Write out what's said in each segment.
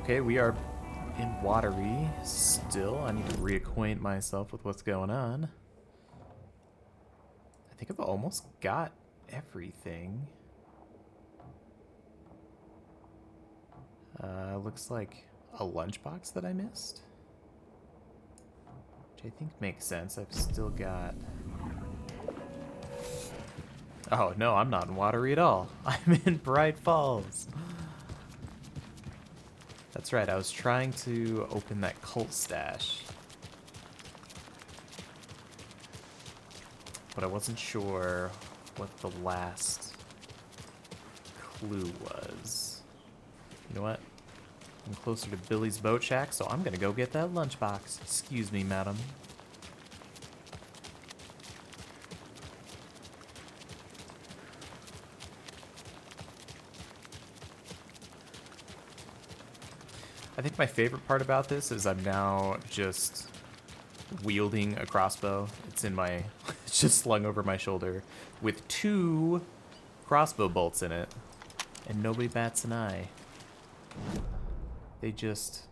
Okay, we are in Watery still. I need to reacquaint myself with what's going on. I think I've almost got everything. Looks like a lunchbox that I missed. Which I think makes sense. I've still got... Oh, no, I'm not in Watery at all. I'm in Bright Falls. That's right, I was trying to open that cult stash. But I wasn't sure what the last clue was. You know what? I'm closer to Billy's boat shack, so I'm gonna go get that lunchbox. Excuse me, madam. I think my favorite part about this is I'm now just wielding a crossbow. It's in my, it's just slung over my shoulder with 2 crossbow bolts in it, and nobody bats an eye. They just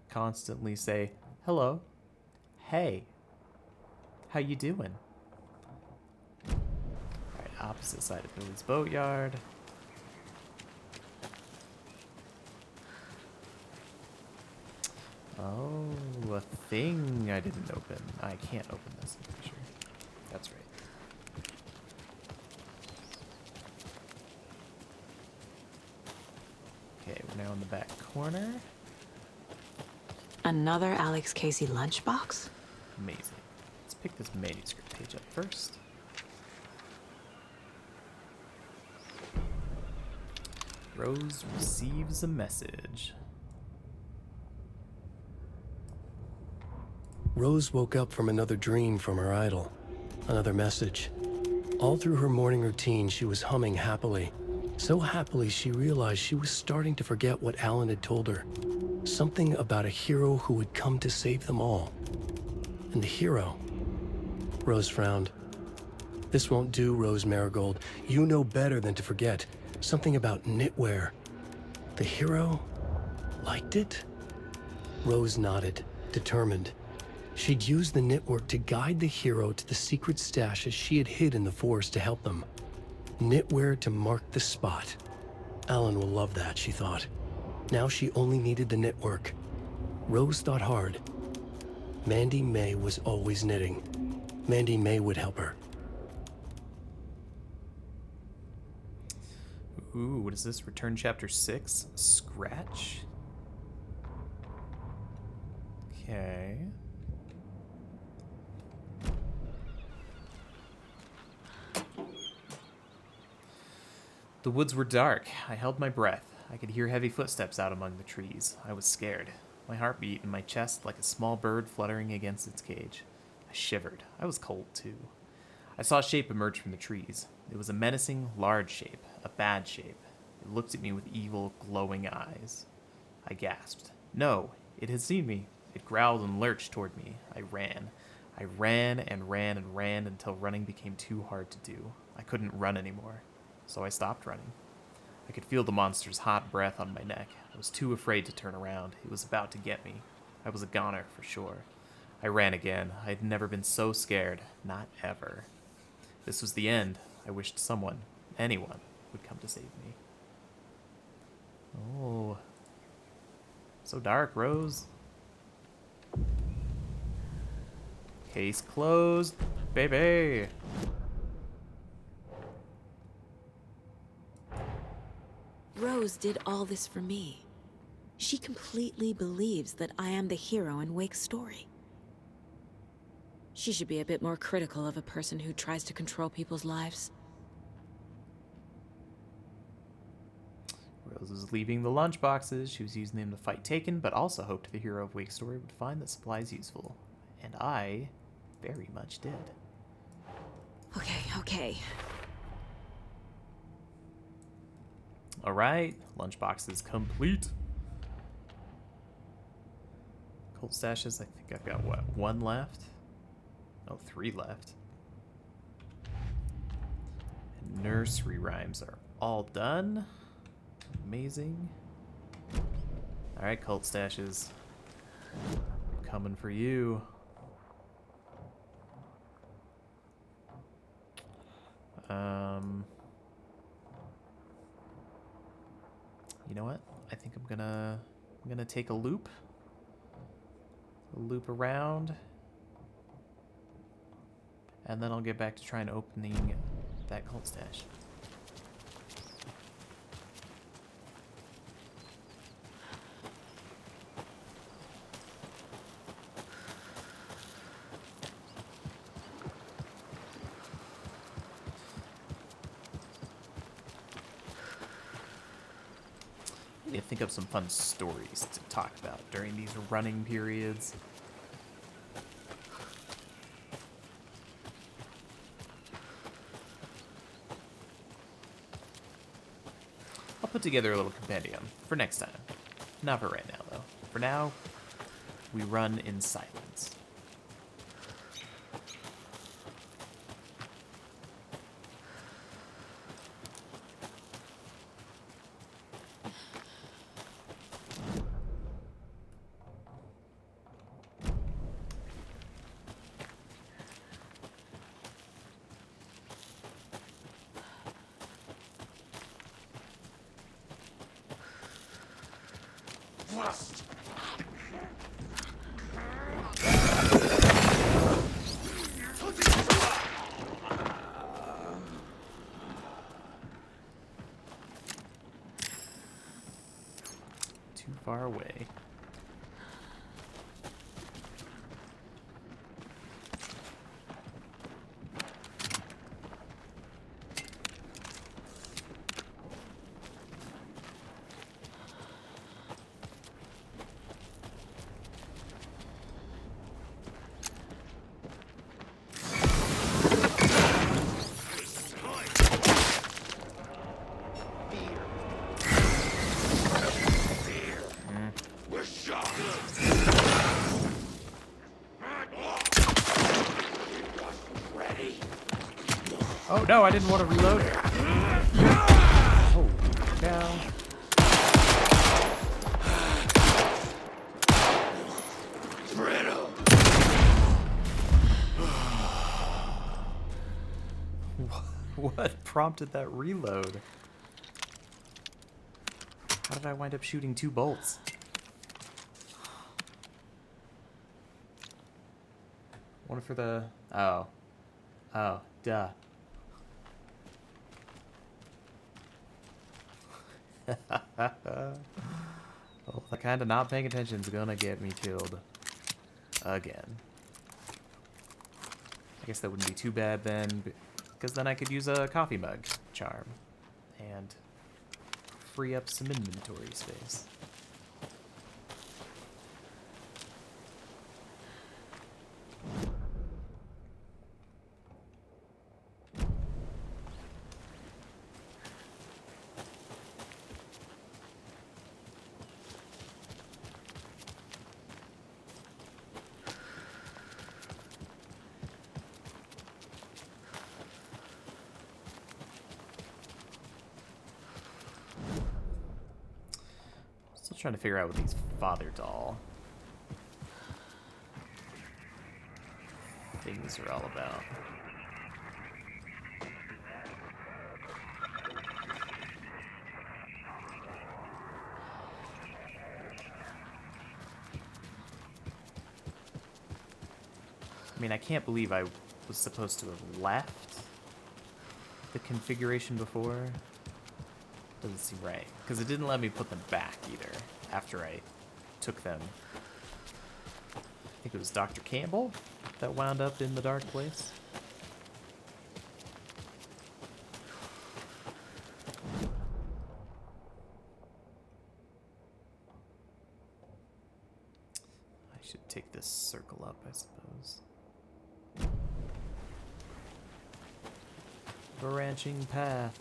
constantly say, hello, hey, how you doing? Alright, opposite side of Billy's boatyard. Oh, a thing I didn't open. I can't open this, I'm pretty sure. That's right. Okay, we're now in the back corner. Another Alex Casey lunchbox? Amazing. Let's pick this manuscript page up first. Rose receives a message. Rose woke up from another dream from her idol. Another message. All through her morning routine, she was humming happily. So happily, she realized she was starting to forget what Alan had told her. Something about a hero who would come to save them all. And the hero... Rose frowned. This won't do, Rose Marigold. You know better than to forget. Something about knitwear. The hero liked it? Rose nodded, determined. She'd use the knitwork to guide the hero to the secret stashes she had hid in the forest to help them. Knitwear to mark the spot. Alan will love that, she thought. Now she only needed the knitwork. Rose thought hard. Mandy May was always knitting. Mandy May would help her. Ooh, what is this? Return chapter 6? Scratch? Okay. The woods were dark. I held my breath. I could hear heavy footsteps out among the trees. I was scared. My heart beat in my chest like a small bird fluttering against its cage. I shivered. I was cold, too. I saw a shape emerge from the trees. It was a menacing, large shape, a bad shape. It looked at me with evil, glowing eyes. I gasped. No, it had seen me. It growled and lurched toward me. I ran. I ran and ran and ran until running became too hard to do. I couldn't run anymore. So I stopped running. I could feel the monster's hot breath on my neck. I was too afraid to turn around. It was about to get me. I was a goner, for sure. I ran again. I had never been so scared. Not ever. This was the end. I wished someone, anyone, would come to save me. Oh. So dark, Rose. Case closed, baby. Rose did all this for me. She completely believes that I am the hero in Wake's story. She should be a bit more critical of a person who tries to control people's lives. Rose was leaving the lunchboxes. She was using them to fight Taken, but also hoped the hero of Wake's story would find the supplies useful. And I very much did. Okay. Alright, lunchbox is complete. Cold stashes, I think I've got, what, 1 left? Oh, 3 left. And nursery rhymes are all done. Amazing. Alright, cult stashes. Coming for you. You know what? I think I'm gonna take a loop around, and then I'll get back to trying opening that cult stash. I think of some fun stories to talk about during these running periods. I'll put together a little compendium for next time. Not for right now, though. For now, we run in silence. Too far away. Oh no, I didn't want to reload. Oh, down. What prompted that reload? How did I wind up shooting 2 bolts? One for the... Oh. Oh, duh. Well, the kind of not paying attention is gonna get me killed. Again. I guess that wouldn't be too bad then, because then I could use a coffee mug charm and free up some inventory space. Still trying to figure out what these father doll things are all about. I mean, I can't believe I was supposed to have left the configuration before. Doesn't seem right, because it didn't let me put them back either after I took them. I think it was Dr. Campbell that wound up in the dark place. I should take this circle up, I suppose. Branching path.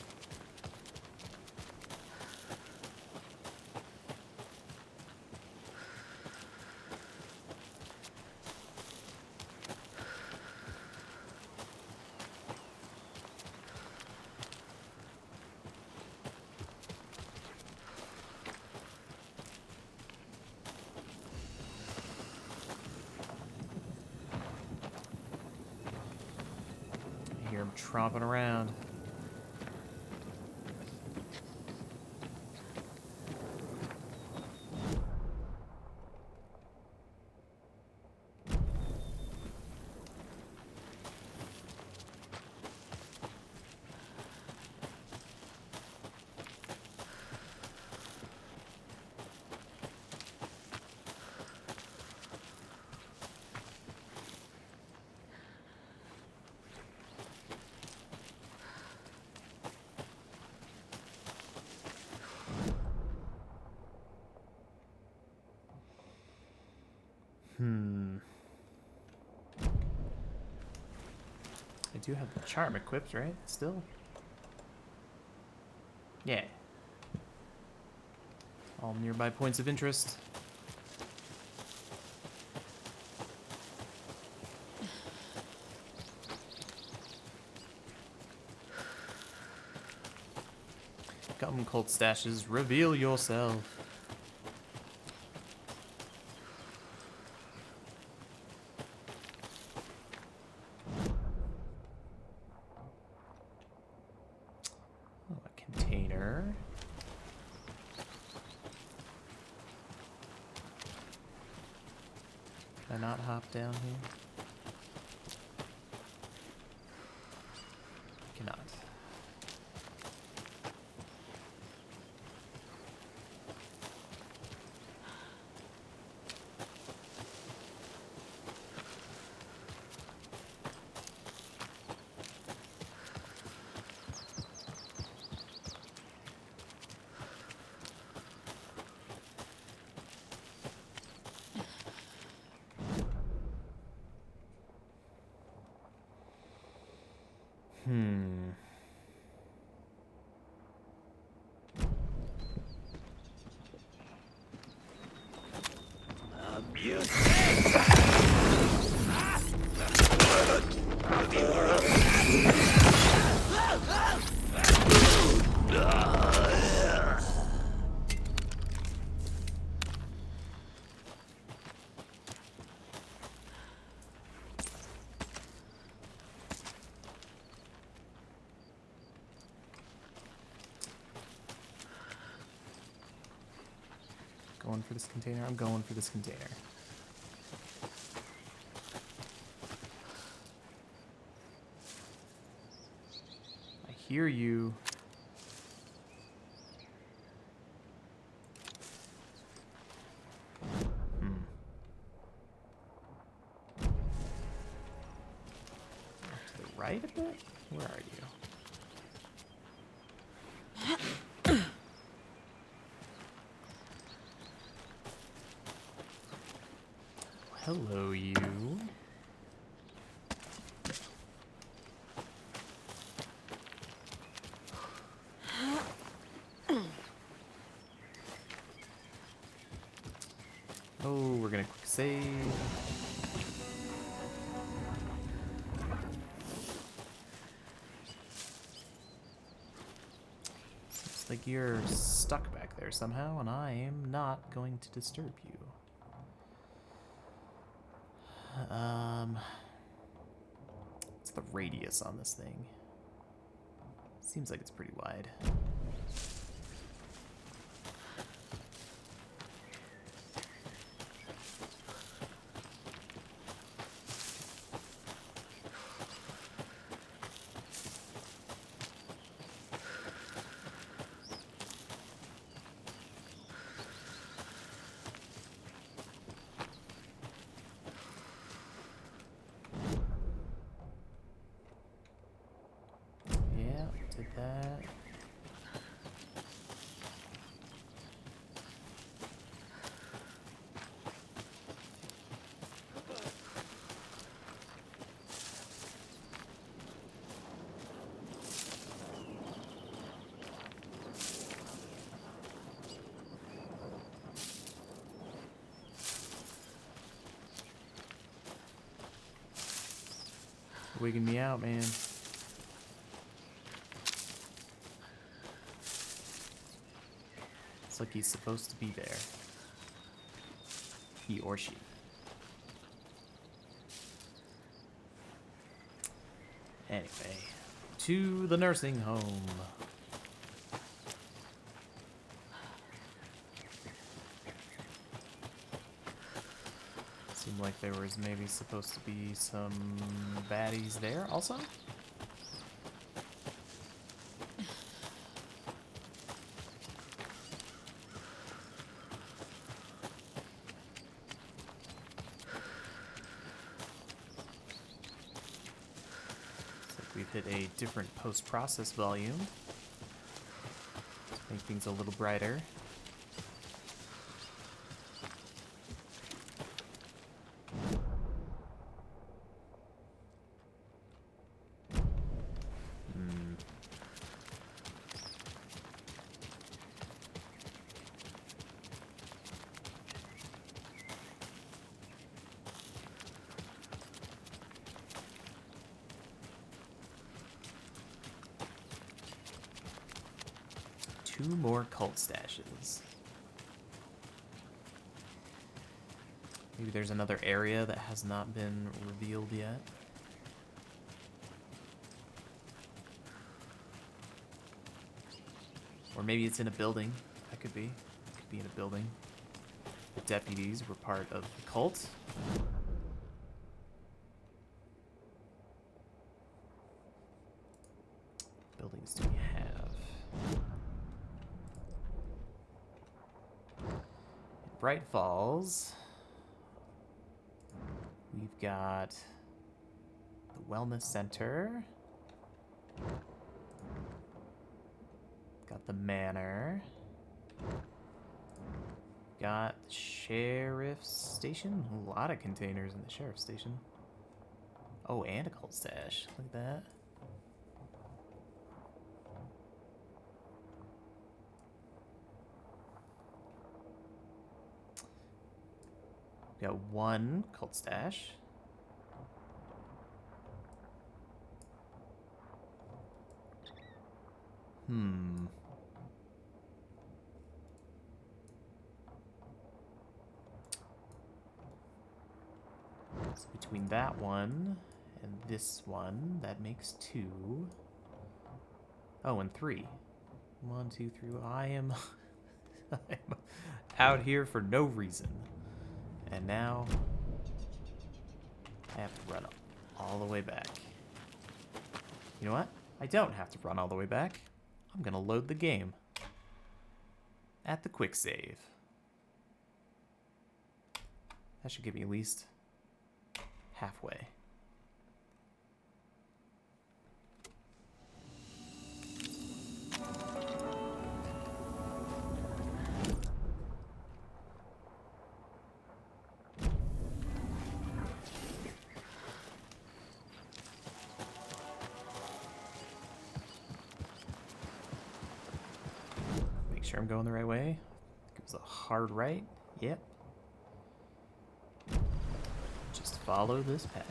tromping around. I do have the charm equipped, right? Still? Yeah. All nearby points of interest. Come, cult stashes, reveal yourself. Oh, a container. Can I not hop down here? Cannot. Going for this container. I'm going for this container. I hear you. Off to the right a bit? Where are you? Hello, you. Oh, we're gonna quick save. Seems like you're stuck back there somehow, and I am not going to disturb you. What's the radius on this thing? Seems like it's pretty wide. Yeah, did that. Wigging me out, man. It's like he's supposed to be there. He or she. Anyway, to the nursing home. Seemed like there was maybe supposed to be some baddies there also. We've hit a different post-process volume to make things a little brighter. Two more cult stashes. Maybe there's another area that has not been revealed yet. Or maybe it's in a building. That could be. It could be in a building. The deputies were part of the cult. Buildings do we have? Bright Falls, we've got the Wellness Center, got the Manor, got the Sheriff's Station, a lot of containers in the Sheriff's Station. Oh, and a cult stash, look at that. Got one cult stash. So between that one and this one, that makes two. Oh, and three. 1, 2, 3. I am I'm out here for no reason. And now I have to run all the way back. You know what? I don't have to run all the way back. I'm gonna load the game at the quick save. That should get me at least halfway. Sure I'm going the right way. It was a hard right. Yep. Just follow this path.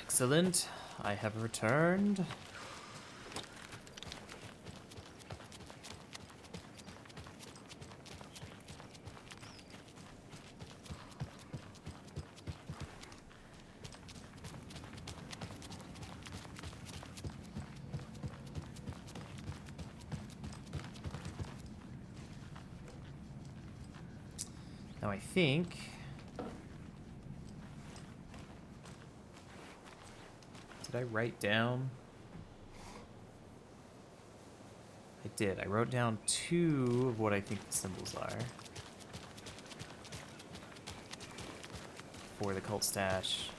Excellent. I have returned. Now I think did I write down? I did. I wrote down 2 of what I think the symbols are for the cult stash.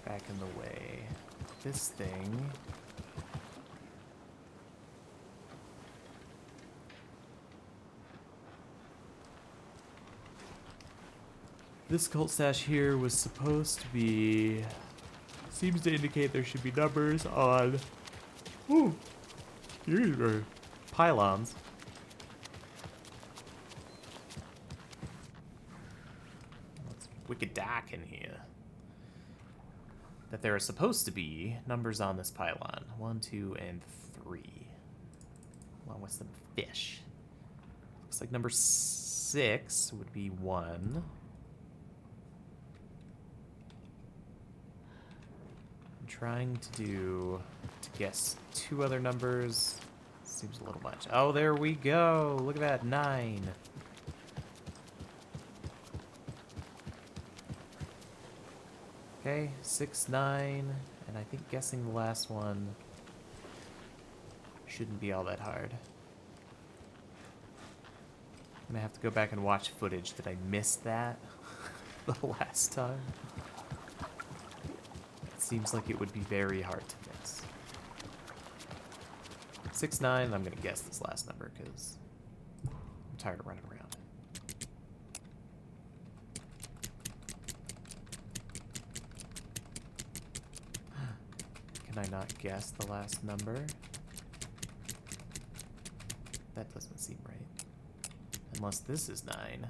Back in the way. This thing This cult stash here was supposed to be... Seems to indicate there should be numbers on... Ooh. Here are pylons. It's wicked dark in here. That there are supposed to be numbers on this pylon. 1, 2, and 3. Along with some fish. Looks like number 6 would be 1. I'm trying to guess 2 other numbers. Seems a little much. Oh, there we go. Look at that. 9. Okay, 6, 9, and I think guessing the last one shouldn't be all that hard. I'm gonna have to go back and watch footage. Did I miss that the last time? It seems like it would be very hard to miss. 6, 9, I'm gonna guess this last number because I'm tired of running around. Can I not guess the last number? That doesn't seem right. Unless this is 9.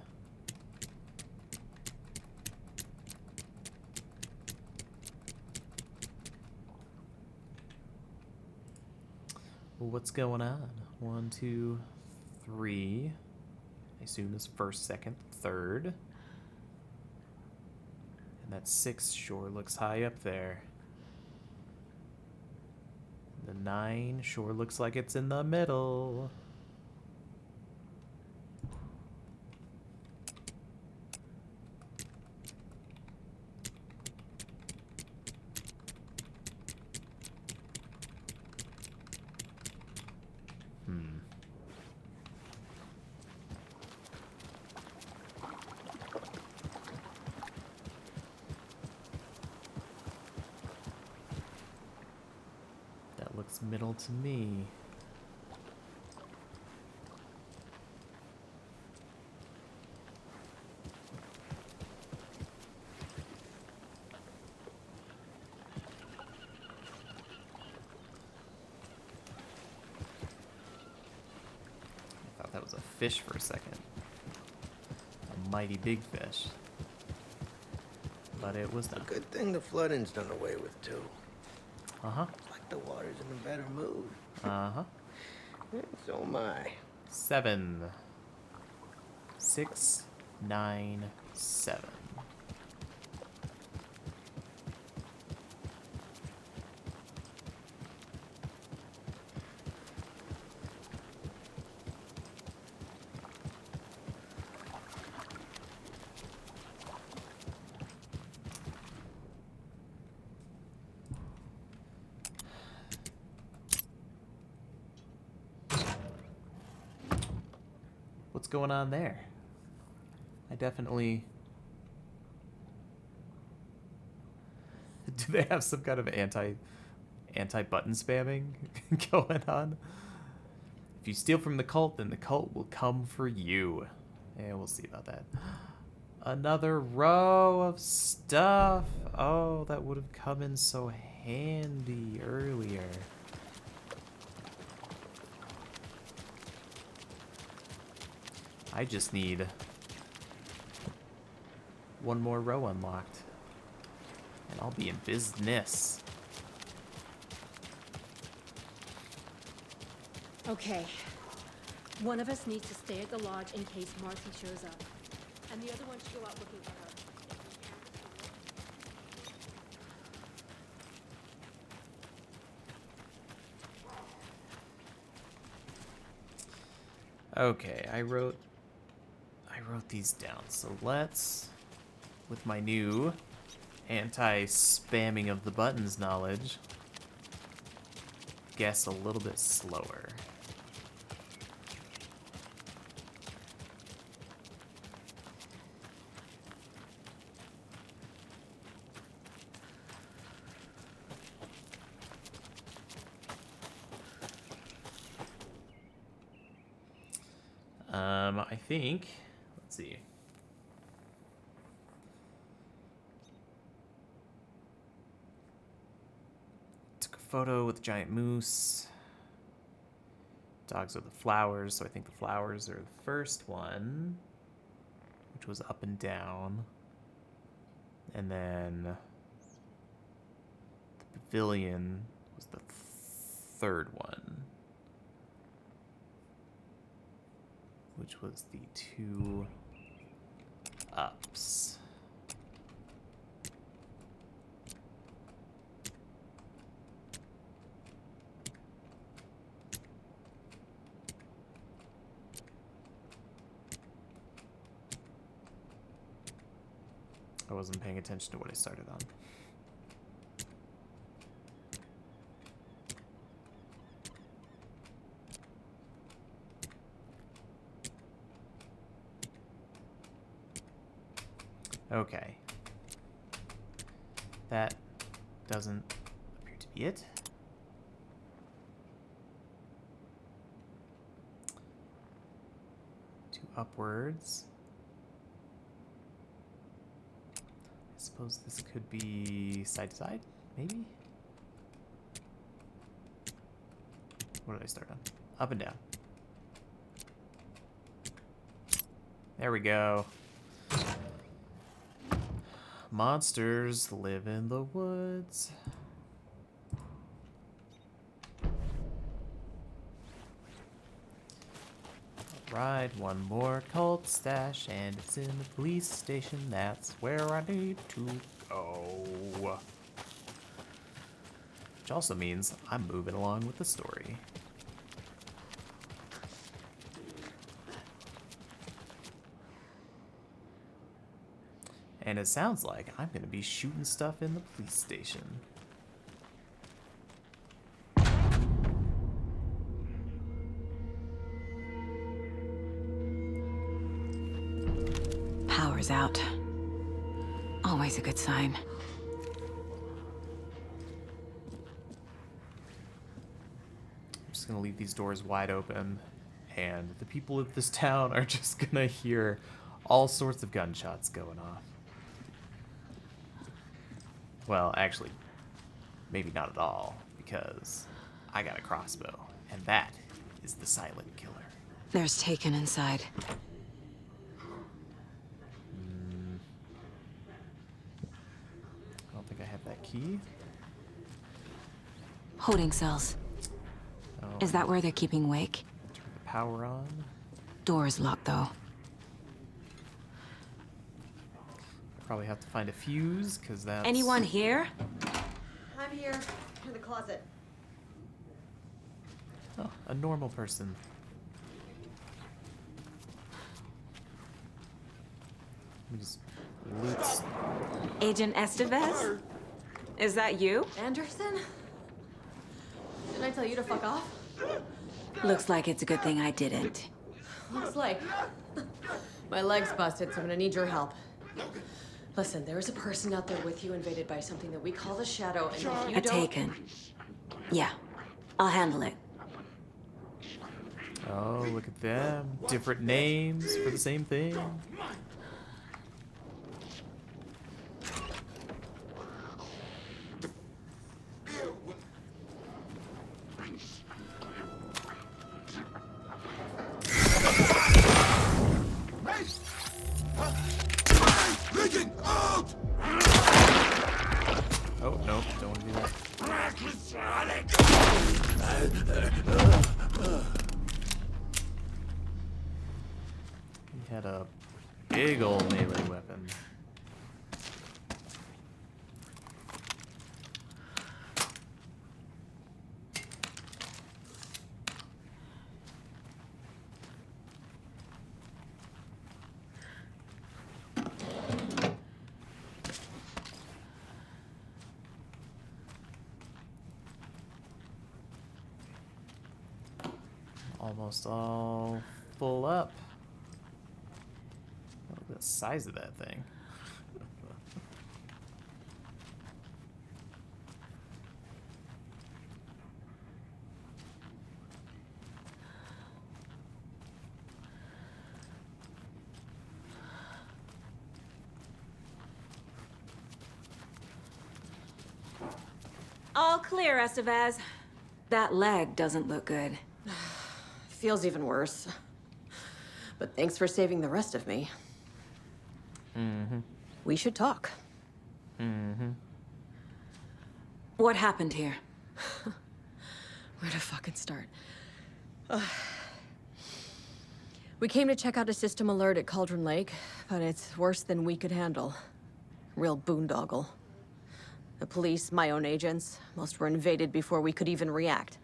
Well, what's going on? 1, 2, 3. I assume this first, second, third. And that 6 sure looks high up there. The 9 sure looks like it's in the middle. Looks middle to me. I thought that was a fish for a second. A mighty big fish. But it was not. Good thing the flooding's done away with, too. Uh-huh. It's like the water's in a better mood. Uh-huh. So am I. 7. 6, 9, 7. What's going on there? I definitely... Do they have some kind of anti-button spamming going on? If you steal from the cult, then the cult will come for you. Yeah, we'll see about that. Another row of stuff. Oh, that would have come in so handy earlier. I just need one more row unlocked, and I'll be in business. Okay. One of us needs to stay at the lodge in case Marcy shows up, and the other one should go out looking for her. Okay, I wrote these down. So let's, with my new anti-spamming of the buttons knowledge, guess a little bit slower. I think, let's see. photo with a giant moose. Dogs are the flowers, so I think the flowers are the first one, which was up and down. And then the pavilion was the third one, which was the two ups. I wasn't paying attention to what I started on. Okay. That doesn't appear to be it. Two upwards. I suppose this could be side to side, maybe? What did I start on? Up and down. There we go. Monsters live in the woods. Alright, one more cult stash, and it's in the police station. That's where I need to go. Which also means I'm moving along with the story. And it sounds like I'm gonna be shooting stuff in the police station. Power's out. Always a good sign. I'm just gonna leave these doors wide open, and the people of this town are just gonna hear all sorts of gunshots going off. Well, actually, maybe not at all, because I got a crossbow, and that is the silent killer. There's Taken inside. I don't think I have that key. Holding cells. Oh, Is that where they're keeping Wake? turn the power on. Door's locked, though. Probably have to find a fuse, because that's... Anyone here? I'm here, in the closet. Oh, a normal person. Let me just loot. Agent Estevez? Is that you? Anderson? Didn't I tell you to fuck off? Looks like it's a good thing I didn't. Looks like. My leg's busted, so I'm gonna need your help. Listen, there is a person out there with you invaded by something that we call the Shadow, and if you A don't... Taken. Yeah, I'll handle it. Oh, look at them. Different names for the same thing. Oh, no, don't want to do that. He had a big old melee weapon. Almost all full up. Look at the size of that thing. All clear, Estevez. That leg doesn't look good. Feels even worse. But thanks for saving the rest of me. We should talk. What happened here? Where to fucking start? We came to check out a system alert at Cauldron Lake, but it's worse than we could handle. Real boondoggle. The police, my own agents, most were invaded before we could even react.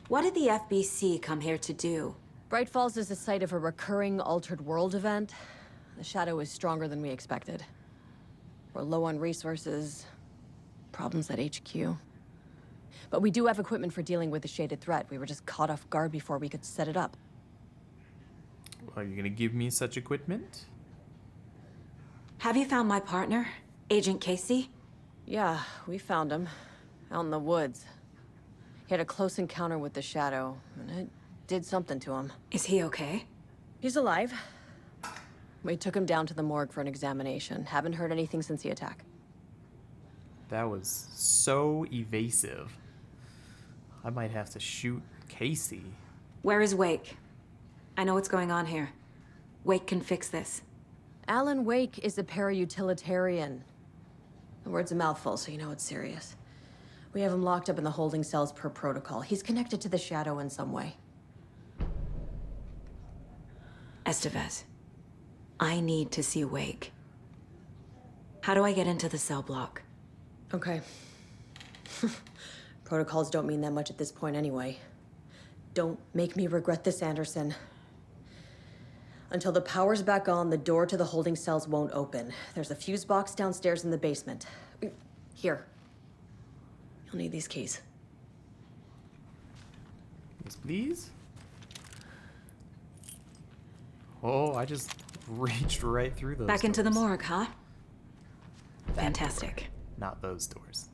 What did the FBC come here to do? Bright Falls is the site of a recurring Altered World event. The Shadow is stronger than we expected. We're low on resources, problems at HQ. But we do have equipment for dealing with the shaded threat. We were just caught off guard before we could set it up. Are you gonna give me such equipment? Have you found my partner, Agent Casey? Yeah, we found him. Out in the woods. He had a close encounter with the Shadow, and it did something to him. Is he okay? He's alive. We took him down to the morgue for an examination. Haven't heard anything since the attack. That was so evasive. I might have to shoot Casey. Where is Wake? I know what's going on here. Wake can fix this. Alan Wake is a para-utilitarian. The word's a mouthful, so you know it's serious. We have him locked up in the holding cells per protocol. He's connected to the Shadow in some way. Estevez, I need to see Wake. How do I get into the cell block? Okay. Protocols don't mean that much at this point anyway. Don't make me regret this, Anderson. Until the power's back on, the door to the holding cells won't open. There's a fuse box downstairs in the basement. Here. You'll need these keys. Yes, please. Oh, I just reached right through those Back into the doors. morgue, huh? Fantastic. Not those doors.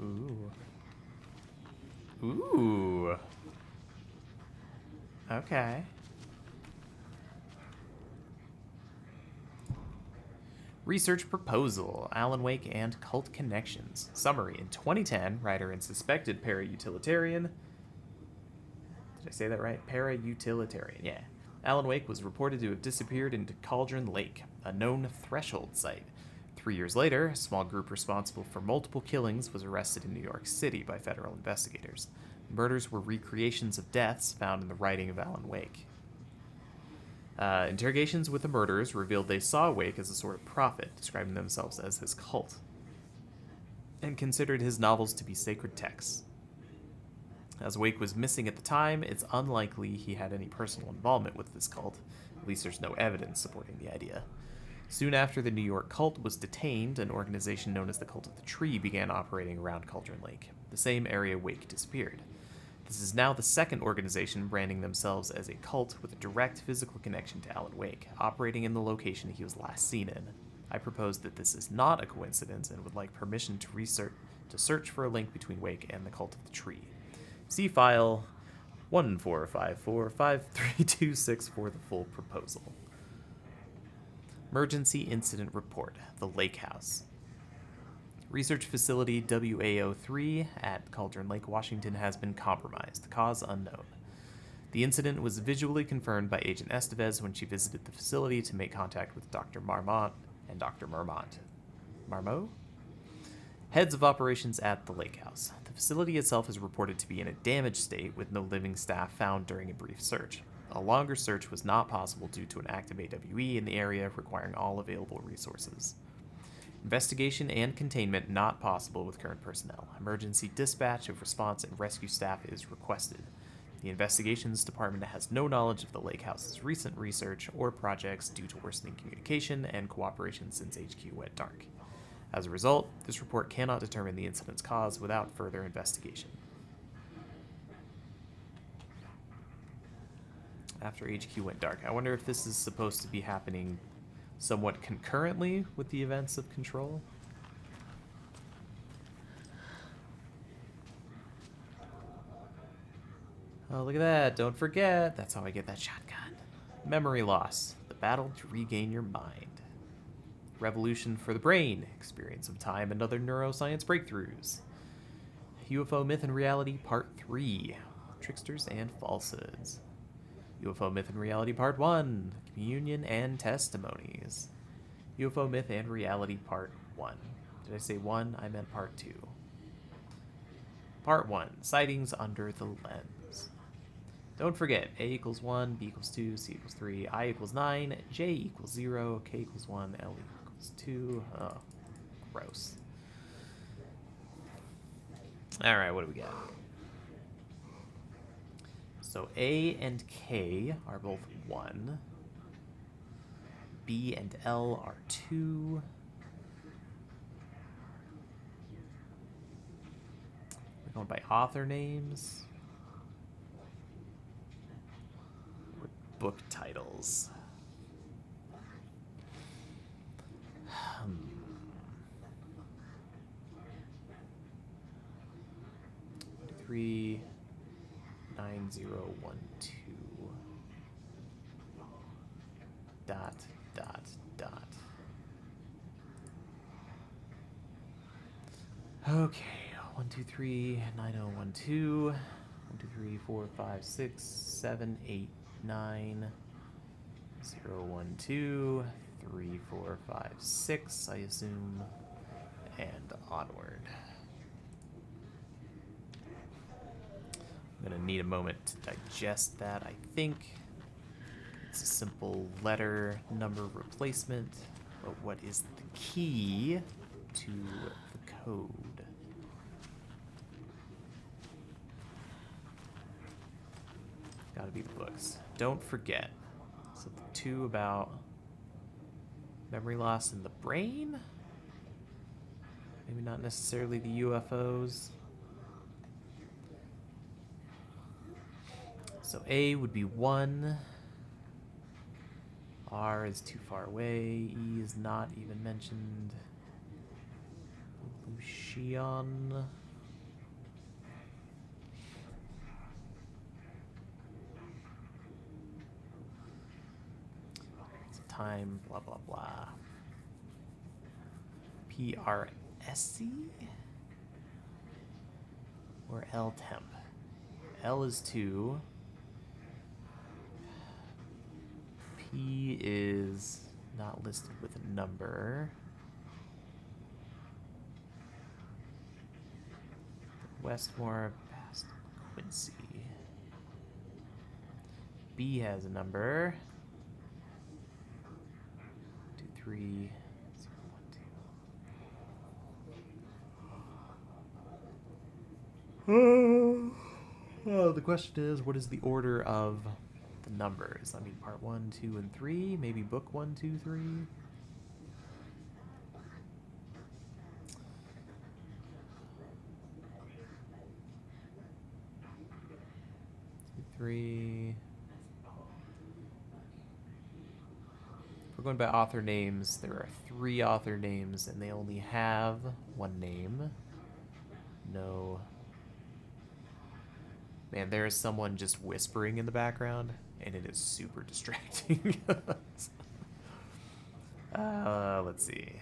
Ooh. Ooh. Okay. Research proposal, Alan Wake and cult connections. Summary, in 2010, writer and suspected para-utilitarian... Did I say that right? Para-utilitarian, yeah. Alan Wake was reported to have disappeared into Cauldron Lake, a known threshold site. 3 years later, a small group responsible for multiple killings was arrested in New York City by federal investigators. The murders were recreations of deaths found in the writing of Alan Wake. Interrogations with the murderers revealed they saw Wake as a sort of prophet, describing themselves as his cult, and considered his novels to be sacred texts. As Wake was missing at the time, it's unlikely he had any personal involvement with this cult. At least there's no evidence supporting the idea. Soon after the New York cult was detained, an organization known as the Cult of the Tree began operating around Cauldron Lake, the same area Wake disappeared. This is now the second organization branding themselves as a cult with a direct physical connection to Alan Wake, operating in the location he was last seen in. I propose that this is not a coincidence and would like permission to search for a link between Wake and the Cult of the Tree. See file 14545326 for the full proposal. Emergency Incident Report, the Lake House. Research facility WAO3 at Cauldron Lake, Washington has been compromised. Cause unknown. The incident was visually confirmed by Agent Estevez when she visited the facility to make contact with Dr. Marmont and Dr. Marmont. Marmot? Heads of operations at the Lake House. The facility itself is reported to be in a damaged state with no living staff found during a brief search. A longer search was not possible due to an active AWE in the area requiring all available resources. Investigation and containment not possible with current personnel. Emergency dispatch of response and rescue staff is requested. The Investigations Department has no knowledge of the Lake House's recent research or projects due to worsening communication and cooperation since HQ went dark. As a result, this report cannot determine the incident's cause without further investigation. After HQ went dark. I wonder if this is supposed to be happening somewhat concurrently with the events of Control. Oh, look at that. Don't forget. That's how I get that shotgun. Memory loss. The battle to regain your mind. Revolution for the brain. Experience of time and other neuroscience breakthroughs. UFO Myth and Reality Part 3. Tricksters and Falsehoods. UFO Myth and Reality Part 1. Communion and Testimonies. UFO Myth and Reality Part 1. Did I say 1? I meant Part 2. Part 1. Sightings under the lens. Don't forget, A equals 1, B equals 2, C equals 3, I equals 9, J equals 0, K equals 1, L equals 2. Oh, gross. Alright, what do we got? So A and K are both 1. B and L are 2. We're going by author names. Or book titles. 39012 dot dot dot. Okay, 1 2 3 9012 1 2 3 4 5 6 7 8 9 0 1 2 3 4 5 6, I assume, and onward. I'm gonna need a moment to digest that. I think it's a simple letter number replacement, but what is the key to the code? Gotta be the books. Don't forget. So the 2 about memory loss in the brain? Maybe not necessarily the UFOs. So A would be 1. R is too far away. E is not even mentioned. Lucian. It's time, blah, blah, blah. PRSC? Or L temp? L is 2. P is not listed with a number. Westmore past Quincy. B has a number. 2 3 0 1 2. Oh, the question is, what is the order of the numbers? I mean, part 1, 2, and 3. Maybe book 1, 2, 3. 3. If we're going by author names, there are 3 author names, and they only have 1 name. No. Man, there is someone just whispering in the background, and it is super distracting. Let's see.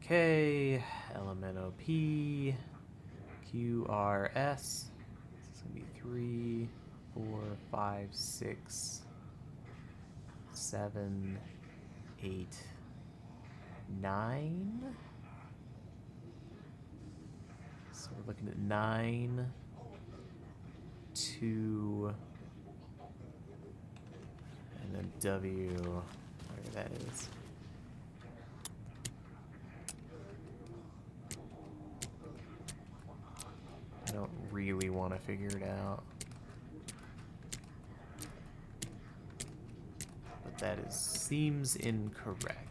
JJK, LMNOP, QRS. This is going to be 3, 4, 5, 6, 7, 8, 9. So we're looking at 9, 2, and then W, whatever that is. I don't really want to figure it out. But that seems incorrect.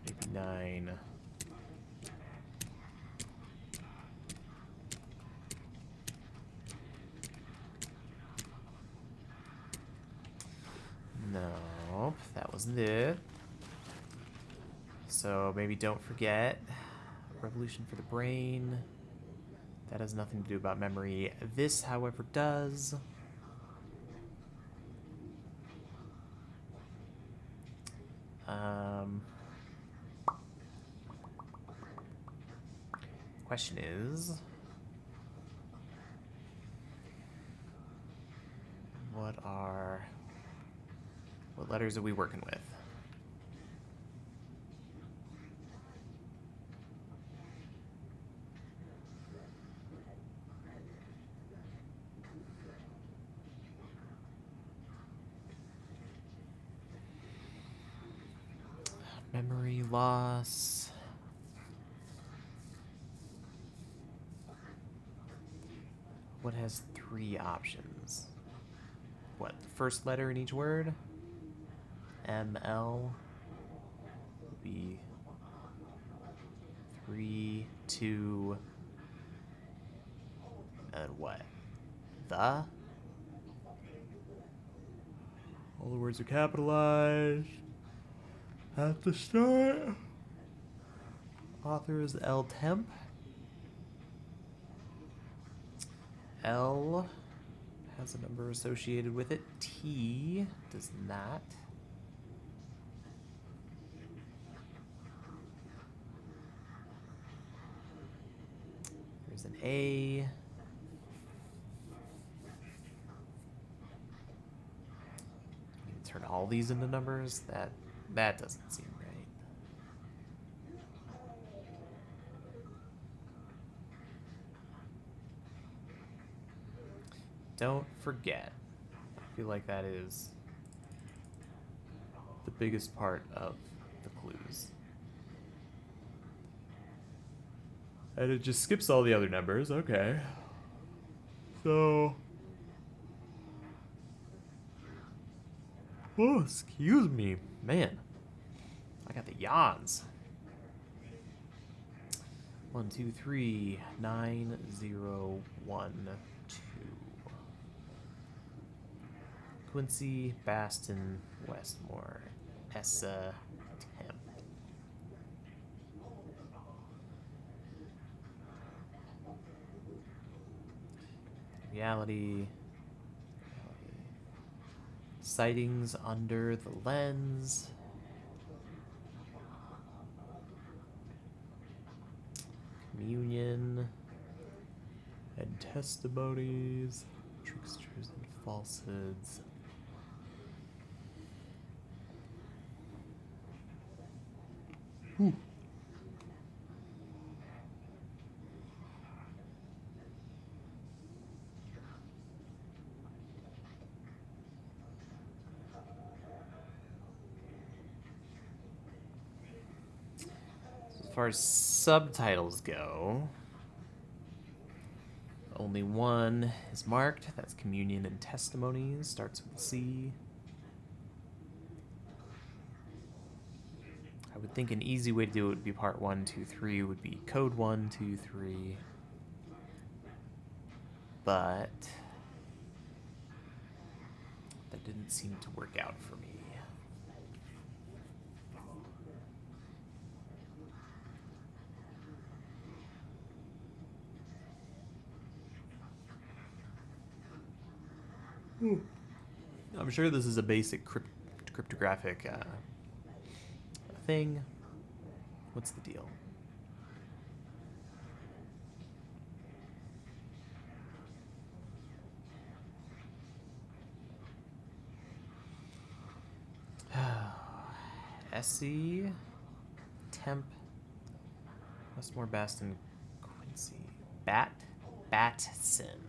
Maybe 9. Nope, that wasn't it. So maybe don't forget. Revolution for the brain. That has nothing to do about memory. This, however, does. Question is, what letters are we working with? Memory loss. What has 3 options? What, the first letter in each word? ML would be 3, 2, and what? The? All the words are capitalized. At the start. Author is L Temp. L has a number associated with it. T does not. There's an A. Turn all these into numbers? That doesn't seem right. Don't forget. I feel like that is the biggest part of the clues. And it just skips all the other numbers. Okay. So. Oh, excuse me. Man. I got the yawns. 1, 2, 3, 9, 0, 1, 2. Quincy, Baston, Westmore, Essa, Temp. Reality. Sightings under the lens. Communion. And testimonies. Tricksters and falsehoods. As far as subtitles go, only one is marked. That's Communion and Testimonies. Starts with C. I would think an easy way to do it would be part 1, 2, 3 would be code 1, 2, 3. But that didn't seem to work out for me. I'm sure this is a basic cryptographic thing. What's the deal? SC, Temp, Westmore, Baston, Quincy, Batson.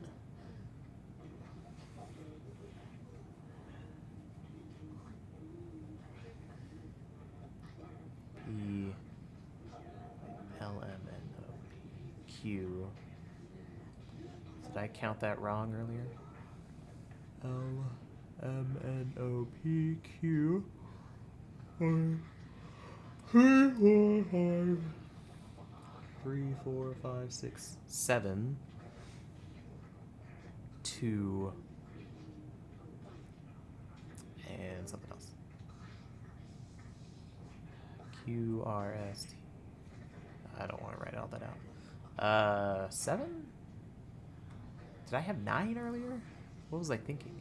Q. Did I count that wrong earlier? LMNOPQ. 3, 4, 5, 6, 7. 2. And something else. QRST. I don't want to write all that out. 7? Did I have 9 earlier? What was I thinking?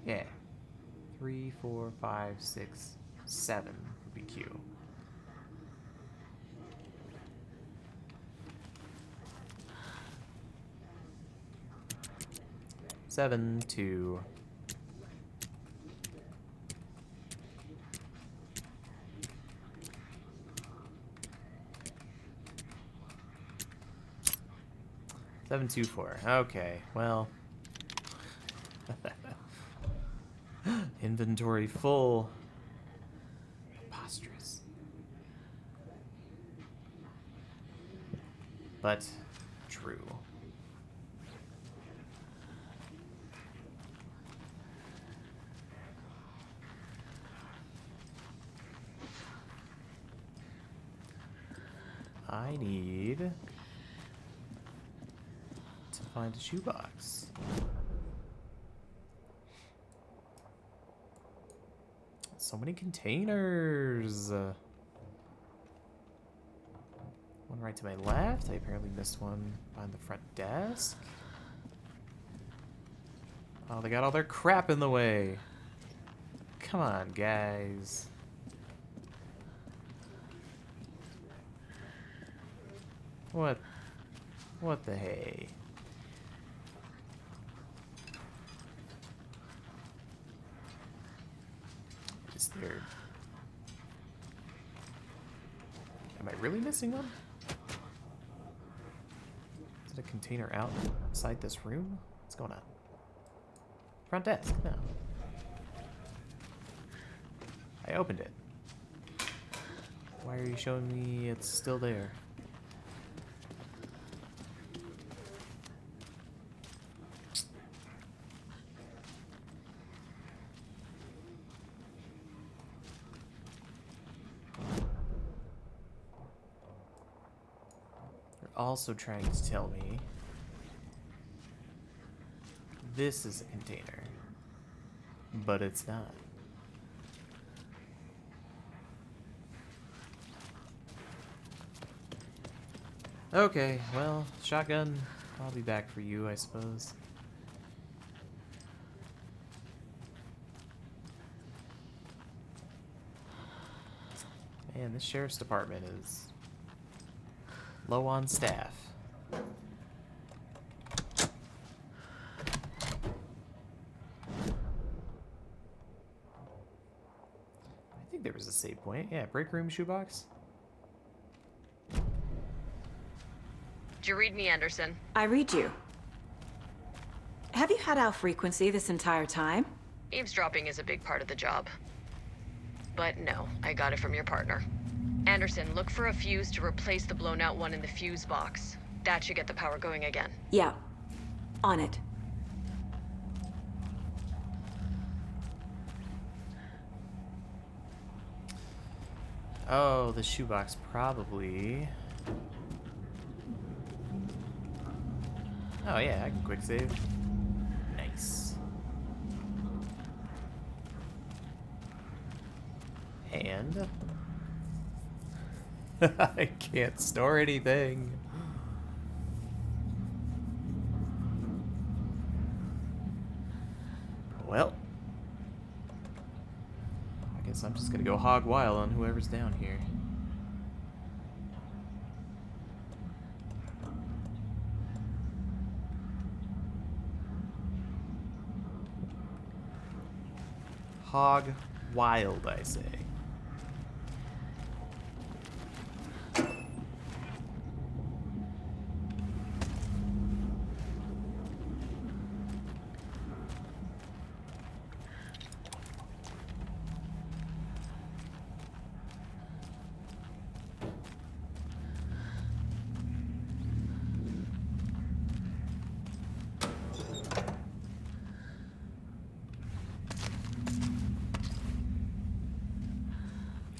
Yeah. 3, 4, 5, 6, 7 would be Q. Seven, 2. Seven, 2, 4. Okay, well. Inventory full. Preposterous. But true. I need to find a shoebox. So many containers. One right to my left. I apparently missed one behind the front desk. Oh, they got all their crap in the way. Come on, guys. What the hey? Is there... Am I really missing one? Is it a container outside this room? What's going on? Front desk, no. I opened it. Why are you showing me it's still there? Also trying to tell me this is a container, but it's not. Okay, well, shotgun, I'll be back for you, I suppose. Man, this sheriff's department is low on staff. I think there was a save point. Yeah, break room shoebox. Did you read me, Anderson? I read you. Have you had our frequency this entire time? Eavesdropping is a big part of the job. But no, I got it from your partner. Anderson, look for a fuse to replace the blown out one in the fuse box. That should get the power going again. Yeah. On it. Oh, the shoebox probably. Oh yeah, I can quick save. Nice. And I can't store anything. Well, I guess I'm just gonna go hog wild on whoever's down here. Hog wild, I say.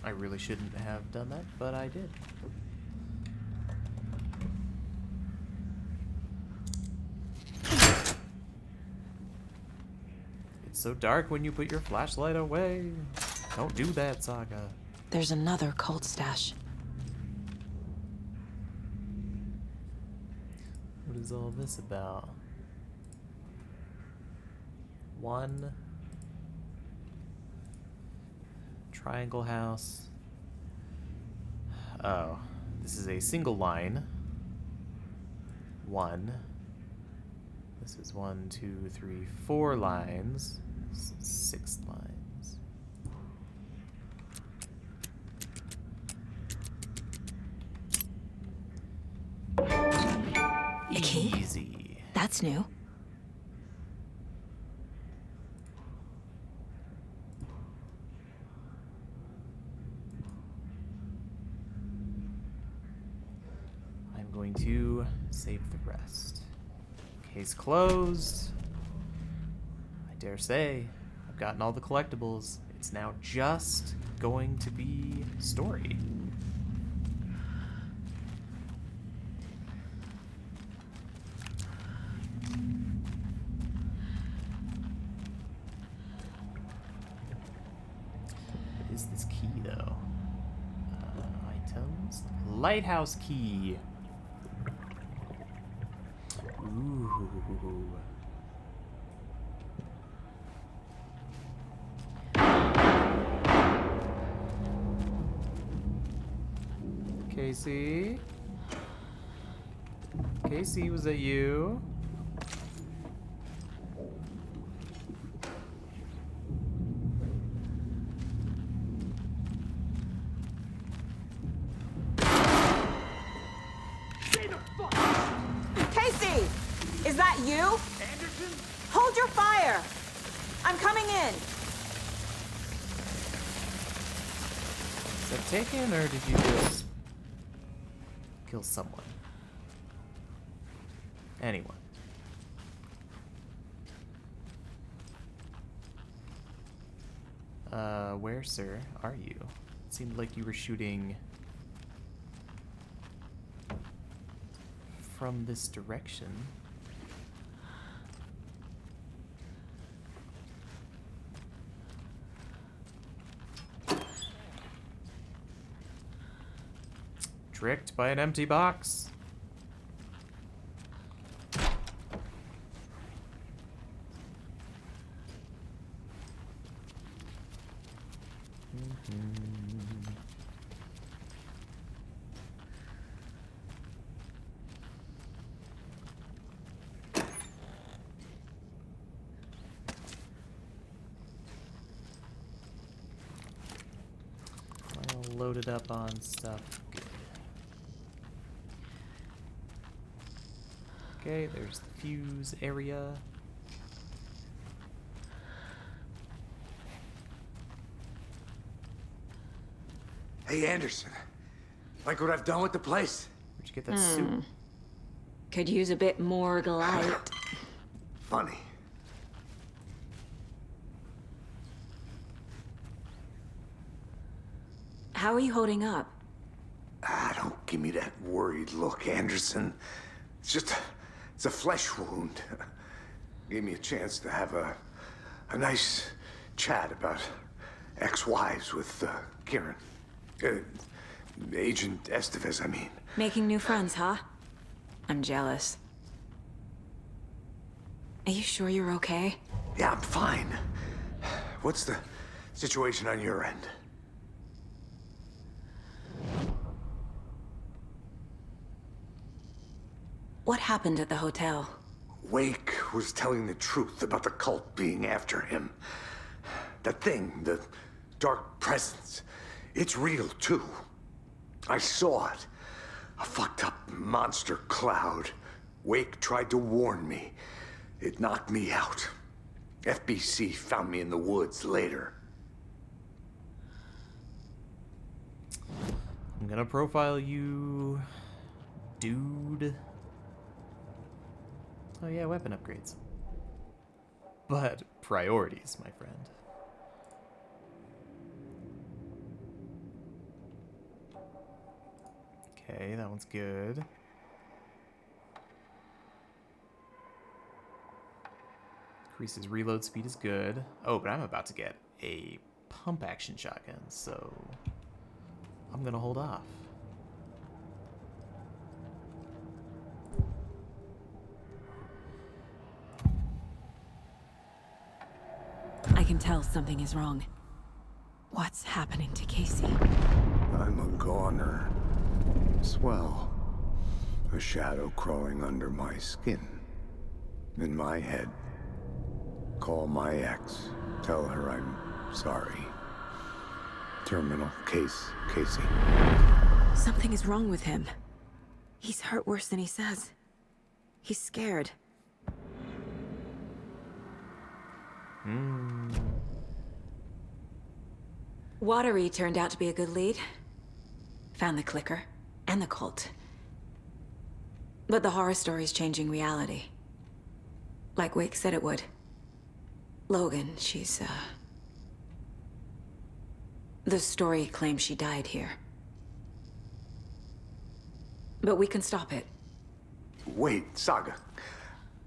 I really shouldn't have done that, but I did. so dark when you put your flashlight away. Don't do that, Saga. There's another cult stash. What is all this about? One triangle house. Oh, this is a single line. One. This is 1, 2, 3, 4 lines. This is 6 lines. A key? Easy. That's new. I'm going to save the rest. Case closed. I dare say I've gotten all the collectibles. It's now just going to be story. What is this key though? Items. Lighthouse key. Ooh. Casey? Casey, was that you? Casey! Is that you? Anderson? Hold your fire! I'm coming in! Is that taken, or did you just kill someone? Anyone. Where, sir, are you? It seemed like you were shooting from this direction. Tricked by an empty box. All loaded up on stuff. Good. Okay, there's the fuse area. Hey, Anderson. Like what I've done with the place? Where'd you get that suit? Could use a bit more light. Funny. How are you holding up? Don't give me that worried look, Anderson. It's a flesh wound. Gave me a chance to have a nice chat about ex-wives with Kieran. Agent Estevez, I mean. Making new friends, huh? I'm jealous. Are you sure you're okay? Yeah, I'm fine. What's the situation on your end? What happened at the hotel? Wake was telling the truth about the cult being after him. That thing, the dark presence, it's real too. I saw it. A fucked up monster cloud. Wake tried to warn me. It knocked me out. FBC found me in the woods later. I'm gonna profile you, dude. Oh yeah, weapon upgrades. But priorities, my friend. Okay, that one's good. Increases reload speed is good. Oh, but I'm about to get a pump action shotgun, so I'm gonna hold off. I can tell something is wrong. What's happening to Casey? I'm a goner. Swell. A shadow crawling under my skin. In my head. Call my ex. Tell her I'm sorry. Terminal case, Casey. Something is wrong with him. He's hurt worse than he says. He's scared. Watery turned out to be a good lead. Found the clicker and the cult. But the horror story's changing reality. Like Wake said it would. Logan, she's, the story claims she died here. But we can stop it. Wait, Saga.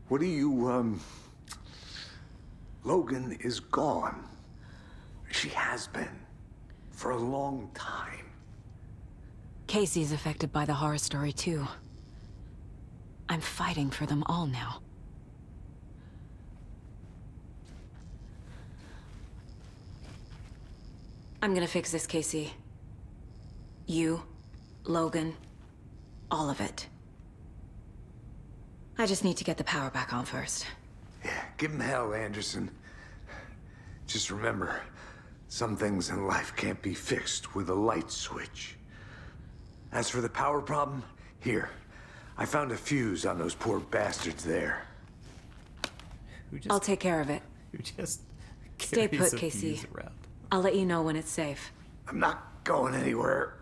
What do you, Logan is gone. She has been. For a long time. Casey's affected by the horror story, too. I'm fighting for them all now. I'm gonna fix this, Casey. You, Logan, all of it. I just need to get the power back on first. Yeah, give him hell, Anderson. Just remember, some things in life can't be fixed with a light switch. As for the power problem, here. I found a fuse on those poor bastards there. I'll take care of it. Who just Stay carries put, a Casey. fuse around? I'll let you know when it's safe. I'm not going anywhere.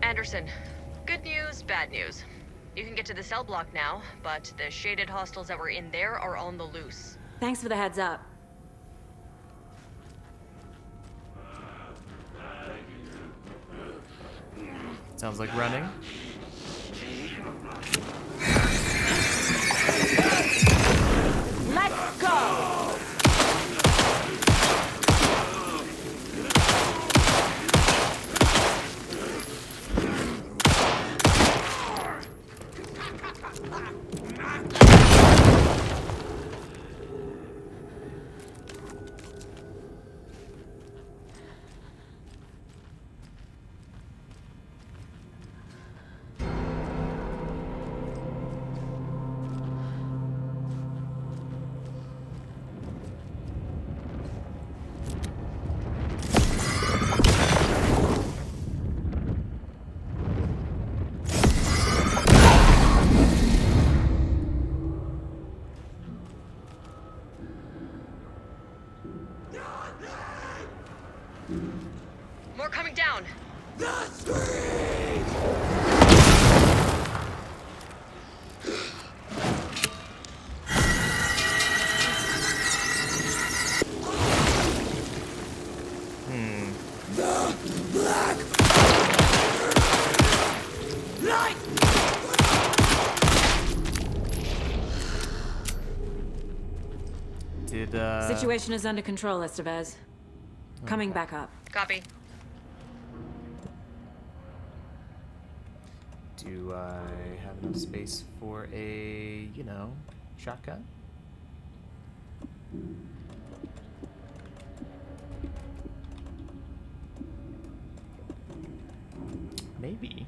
Anderson, good news, bad news. You can get to the cell block now, but the shaded hostiles that were in there are on the loose. Thanks for the heads up. Sounds like running. Let's go! More coming down. Situation is under control, Estevez. Coming back up. Copy. Do I have enough space for a, shotgun? Maybe.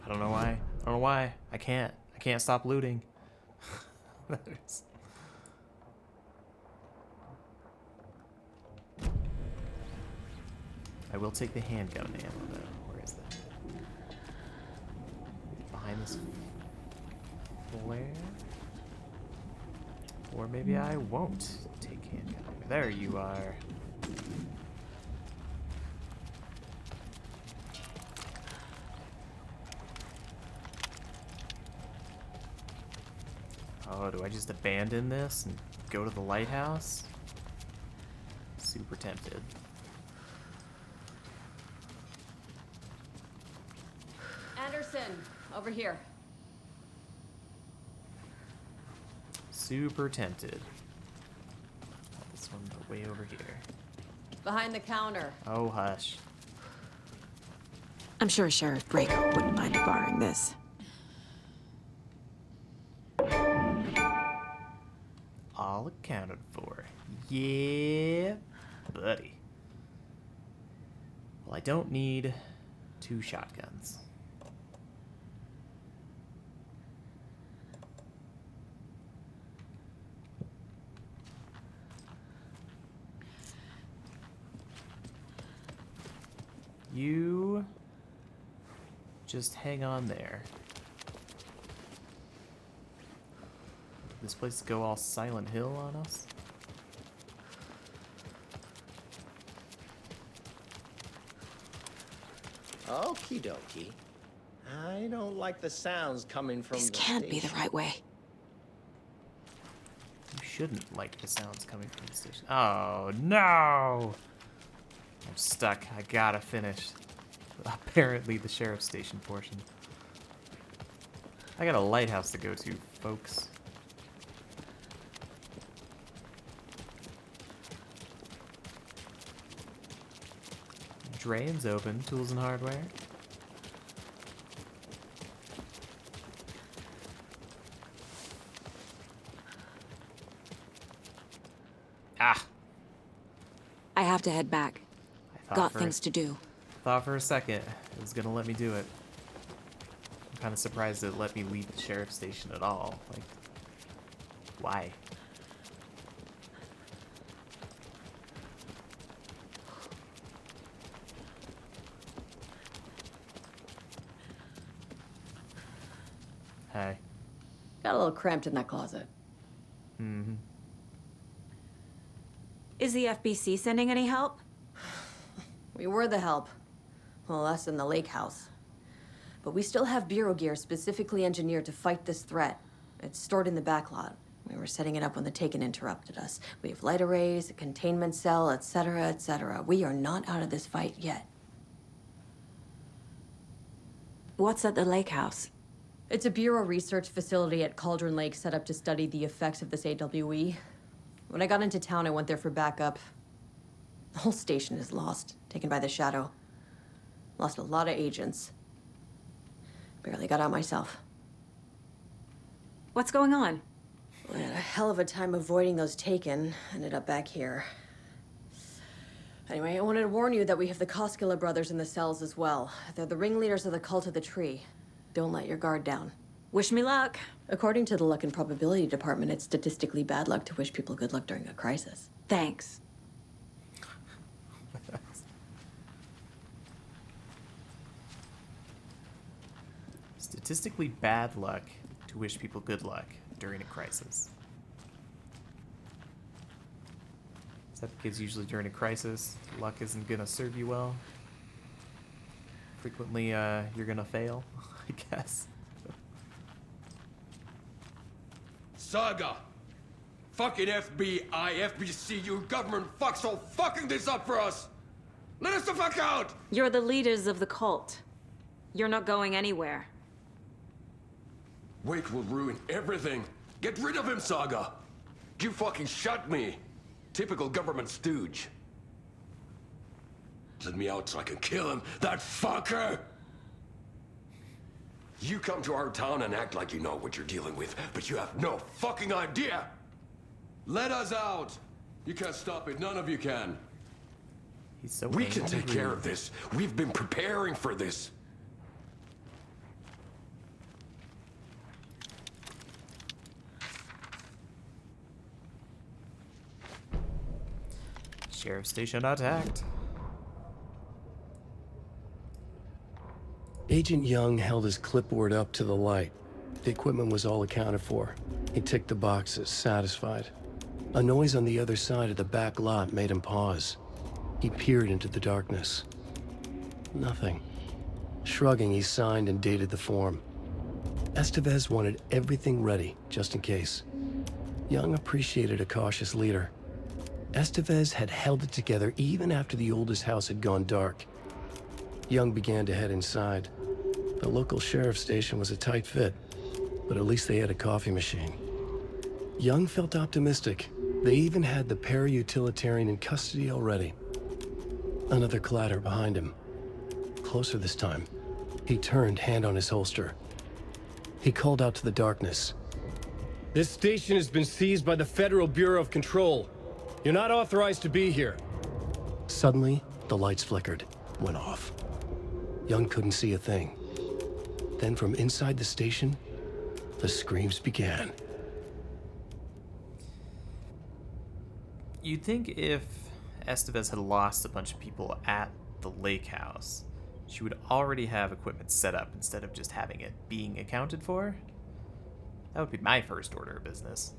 I don't know why. I don't know why. I can't stop looting. I will take the handgun ammo though. Where is that? Behind this flare? Or maybe I won't take handgun ammo. There you are. Oh, do I just abandon this and go to the lighthouse? Super tempted. Anderson, over here. Super tempted. This one way over here. Behind the counter. Oh, hush. I'm sure Sheriff Brake wouldn't mind borrowing this. All accounted for. Yeah, buddy. Well, I don't need 2 shotguns. You just hang on there. This place go all Silent Hill on us? Okie dokie. I don't like the sounds coming from This the can't be the station. right way. You shouldn't like the sounds coming from the station. Oh, no! I'm stuck. I gotta finish. Apparently the sheriff's station portion. I got a lighthouse to go to, folks. Drain's open. Tools and hardware. Ah! I have to head back. I Got things to do. Thought for a second it was gonna let me do it. I'm kind of surprised it let me leave the sheriff's station at all. Like, why? Hey. Got a little cramped in that closet. Mm-hmm. Is the FBC sending any help? We were the help. Well, us in the lake house. But we still have bureau gear specifically engineered to fight this threat. It's stored in the back lot. We were setting it up when the Taken interrupted us. We have light arrays, a containment cell, etc., etc. We are not out of this fight yet. What's at the lake house? It's a bureau research facility at Cauldron Lake set up to study the effects of this AWE. When I got into town, I went there for backup. The whole station is lost, taken by the shadow. Lost a lot of agents. Barely got out myself. What's going on? I had a hell of a time avoiding those Taken. Ended up back here. Anyway, I wanted to warn you that we have the Koskela brothers in the cells as well. They're the ringleaders of the Cult of the Tree. Don't let your guard down. Wish me luck. According to the Luck and Probability Department, it's statistically bad luck to wish people good luck during a crisis. Thanks. Statistically bad luck to wish people good luck during a crisis. Is that because usually during a crisis, luck isn't gonna serve you well? Frequently, you're gonna fail, I guess. Saga! Fucking FBI, FBC, you government fucks all fucking this up for us! Let us the fuck out! You're the leaders of the cult. You're not going anywhere. Wake will ruin everything. Get rid of him, Saga! You fucking shot me! Typical government stooge. Let me out so I can kill him, that fucker! You come to our town and act like you know what you're dealing with, but you have no fucking idea! Let us out! You can't stop it, none of you can. He's so We can take angry. care of this. We've been preparing for this. Sheriff station attacked. Agent Young held his clipboard up to the light. The equipment was all accounted for. He ticked the boxes, satisfied. A noise on the other side of the back lot made him pause. He peered into the darkness. Nothing. Shrugging, he signed and dated the form. Estevez wanted everything ready, just in case. Young appreciated a cautious leader. Estevez had held it together even after the oldest house had gone dark. Young began to head inside. The local sheriff's station was a tight fit, but at least they had a coffee machine. Young felt optimistic. They even had the para-utilitarian in custody already. Another clatter behind him. Closer this time. He turned, hand on his holster. He called out to the darkness. This station has been seized by the Federal Bureau of Control. You're not authorized to be here. Suddenly, the lights flickered, went off. Young couldn't see a thing. Then from inside the station, the screams began. You'd think if Estevez had lost a bunch of people at the lake house, she would already have equipment set up instead of just having it being accounted for. That would be my first order of business.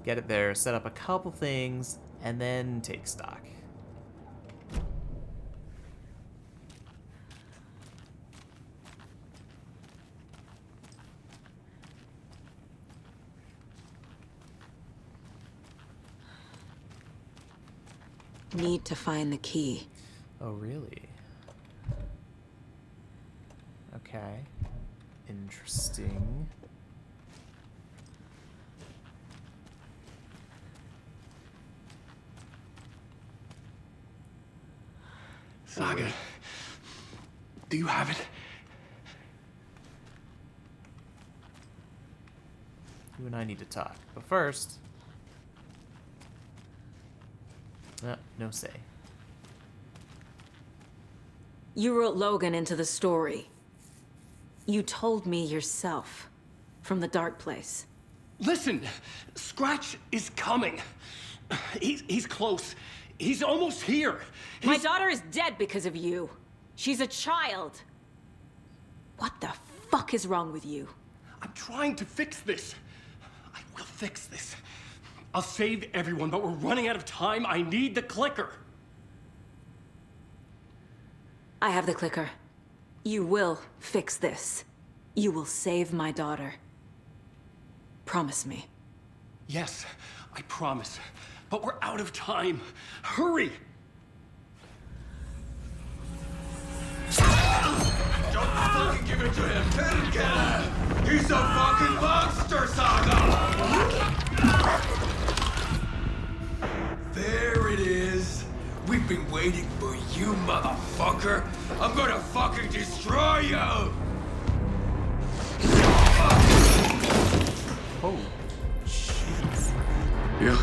Get it there, set up a couple things, and then take stock. Need to find the key. Oh, really? Okay. Interesting. Saga, do you have it? You and I need to talk. But first... no say. You wrote Logan into the story. You told me yourself. From the dark place. Listen, Scratch is coming. He's close. He's almost here. My daughter is dead because of you. She's a child. What the fuck is wrong with you? I'm trying to fix this. I will fix this. I'll save everyone, but we're running out of time. I need the clicker. I have the clicker. You will fix this. You will save my daughter. Promise me. Yes, I promise. But we're out of time. Hurry! Don't fucking give it to him! Let him get him! He's a fucking monster, Saga! There it is! We've been waiting for you, motherfucker! I'm gonna fucking destroy you! Oh, jeez. Yeah.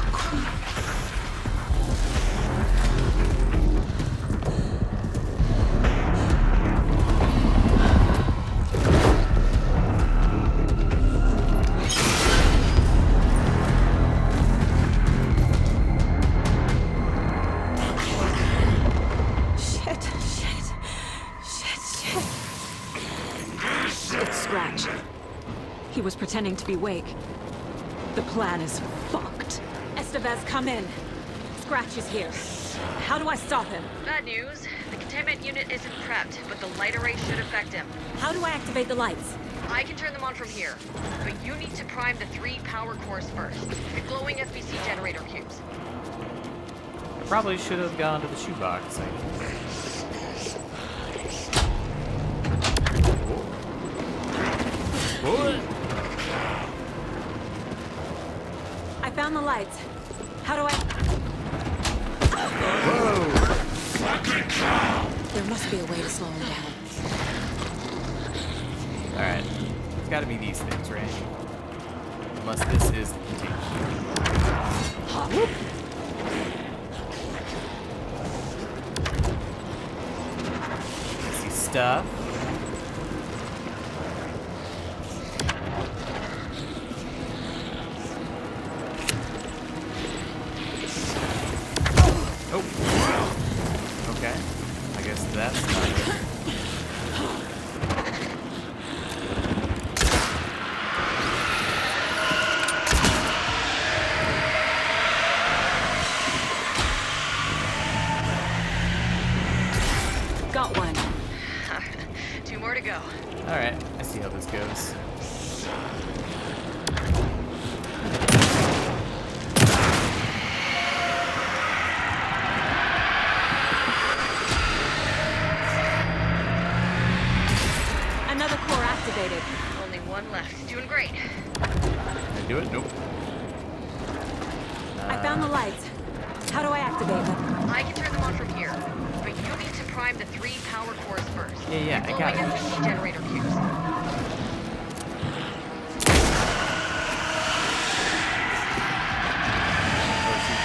It's Scratch. He was pretending to be Wake. The plan is fucked. Estevez, come in. Scratch is here. How do I stop him? Bad news. The containment unit isn't prepped, but the light array should affect him. How do I activate the lights? I can turn them on from here, but you need to prime the 3 power cores first. The glowing FBC generator cubes. Probably should have gone to the shoebox. I found the lights. How do I... There must be a way to slow him down. Alright. It's gotta be these things, right? Unless this is the containment. I see stuff. Oh. Okay. I guess that's not it. Got one. great. Can I do it? Nope. I found the lights. How do I activate them? I can turn them on from here, but you need to prime the 3 power cores first. Yeah, I got it. Blowing is the generator cues.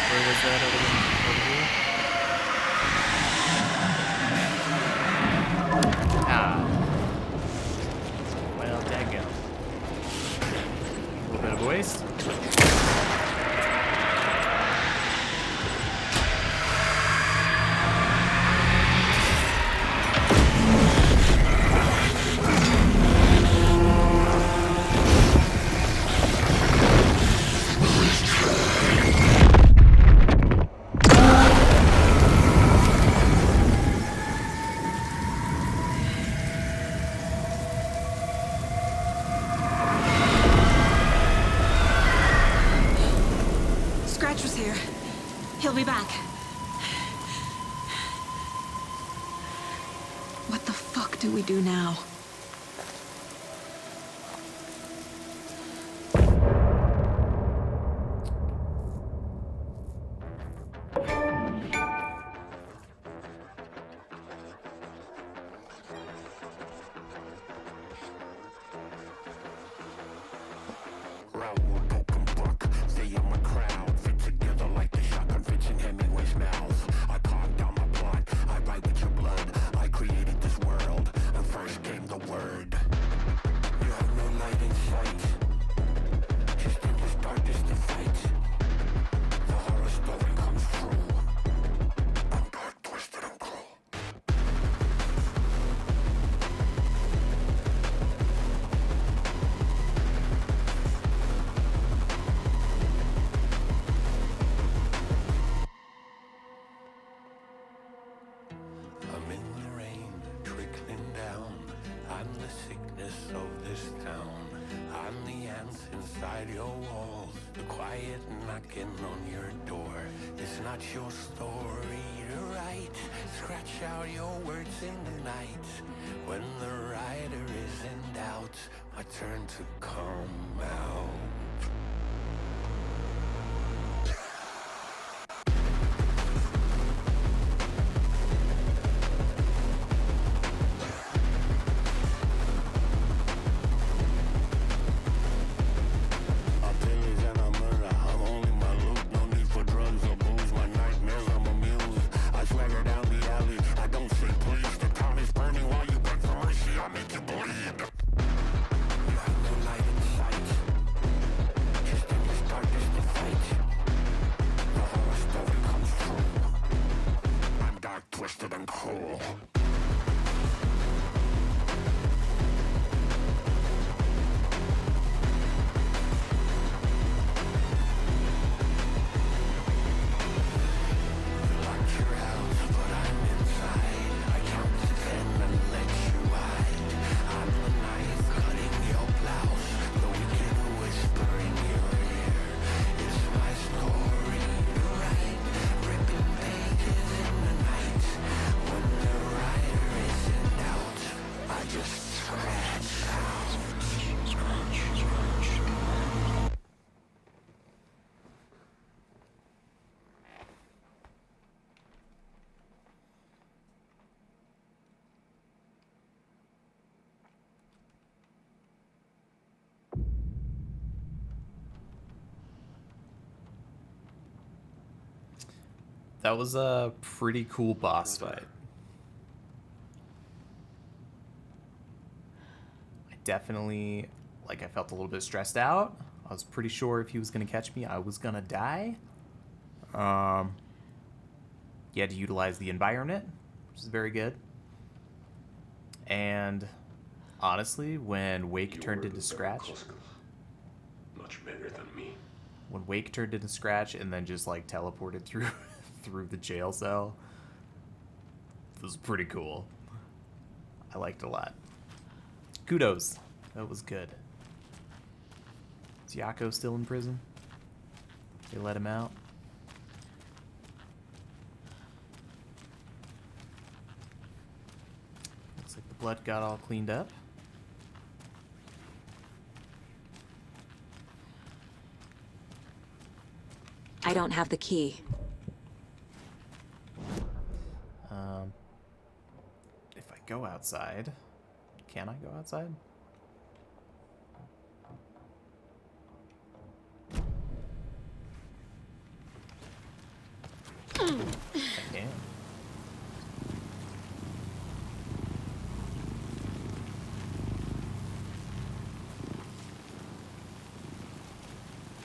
Where was that over here? Ah. Well, daggone. A little bit of a waste. Scratch was here. He'll be back. What the fuck do we do now? I'm in the rain, trickling down. I'm the sickness of this town. I'm the ants inside your walls, the quiet knocking on your door. It's not your story to write. Scratch out your words in the night. When the writer is in doubt, my turn to come out. That was a pretty cool boss fight. I definitely, I felt a little bit stressed out. I was pretty sure if he was going to catch me, I was going to die. You had to utilize the environment, which is very good. And honestly, when Wake turned into Scratch... Much better than me. When Wake turned into Scratch and then just, teleported through... through the jail cell. It was pretty cool. I liked it a lot. Kudos. That was good. Is Yako still in prison? They let him out? Looks like the blood got all cleaned up. I don't have the key. If I go outside, can I go outside? I can.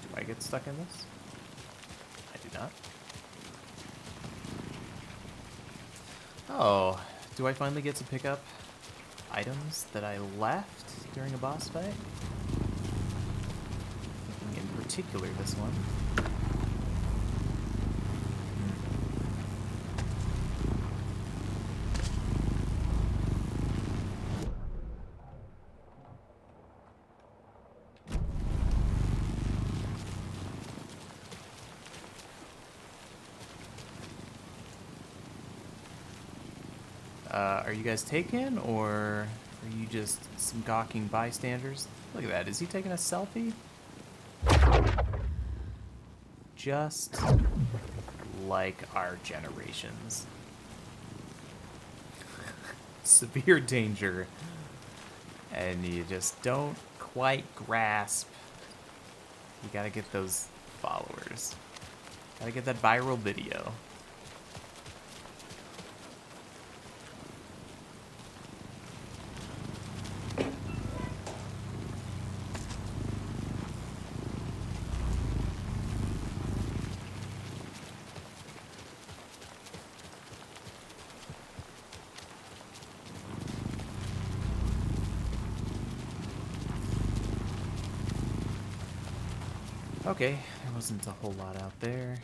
Do I get stuck in this? I do not. Oh, do I finally get to pick up items that I left during a boss fight? Thinking in particular this one. Are you guys taken, or are you just some gawking bystanders? Look at that. Is he taking a selfie? Just like our generations. Severe danger. And you just don't quite grasp. You gotta get those followers. Gotta get that viral video. Okay, there wasn't a whole lot out there.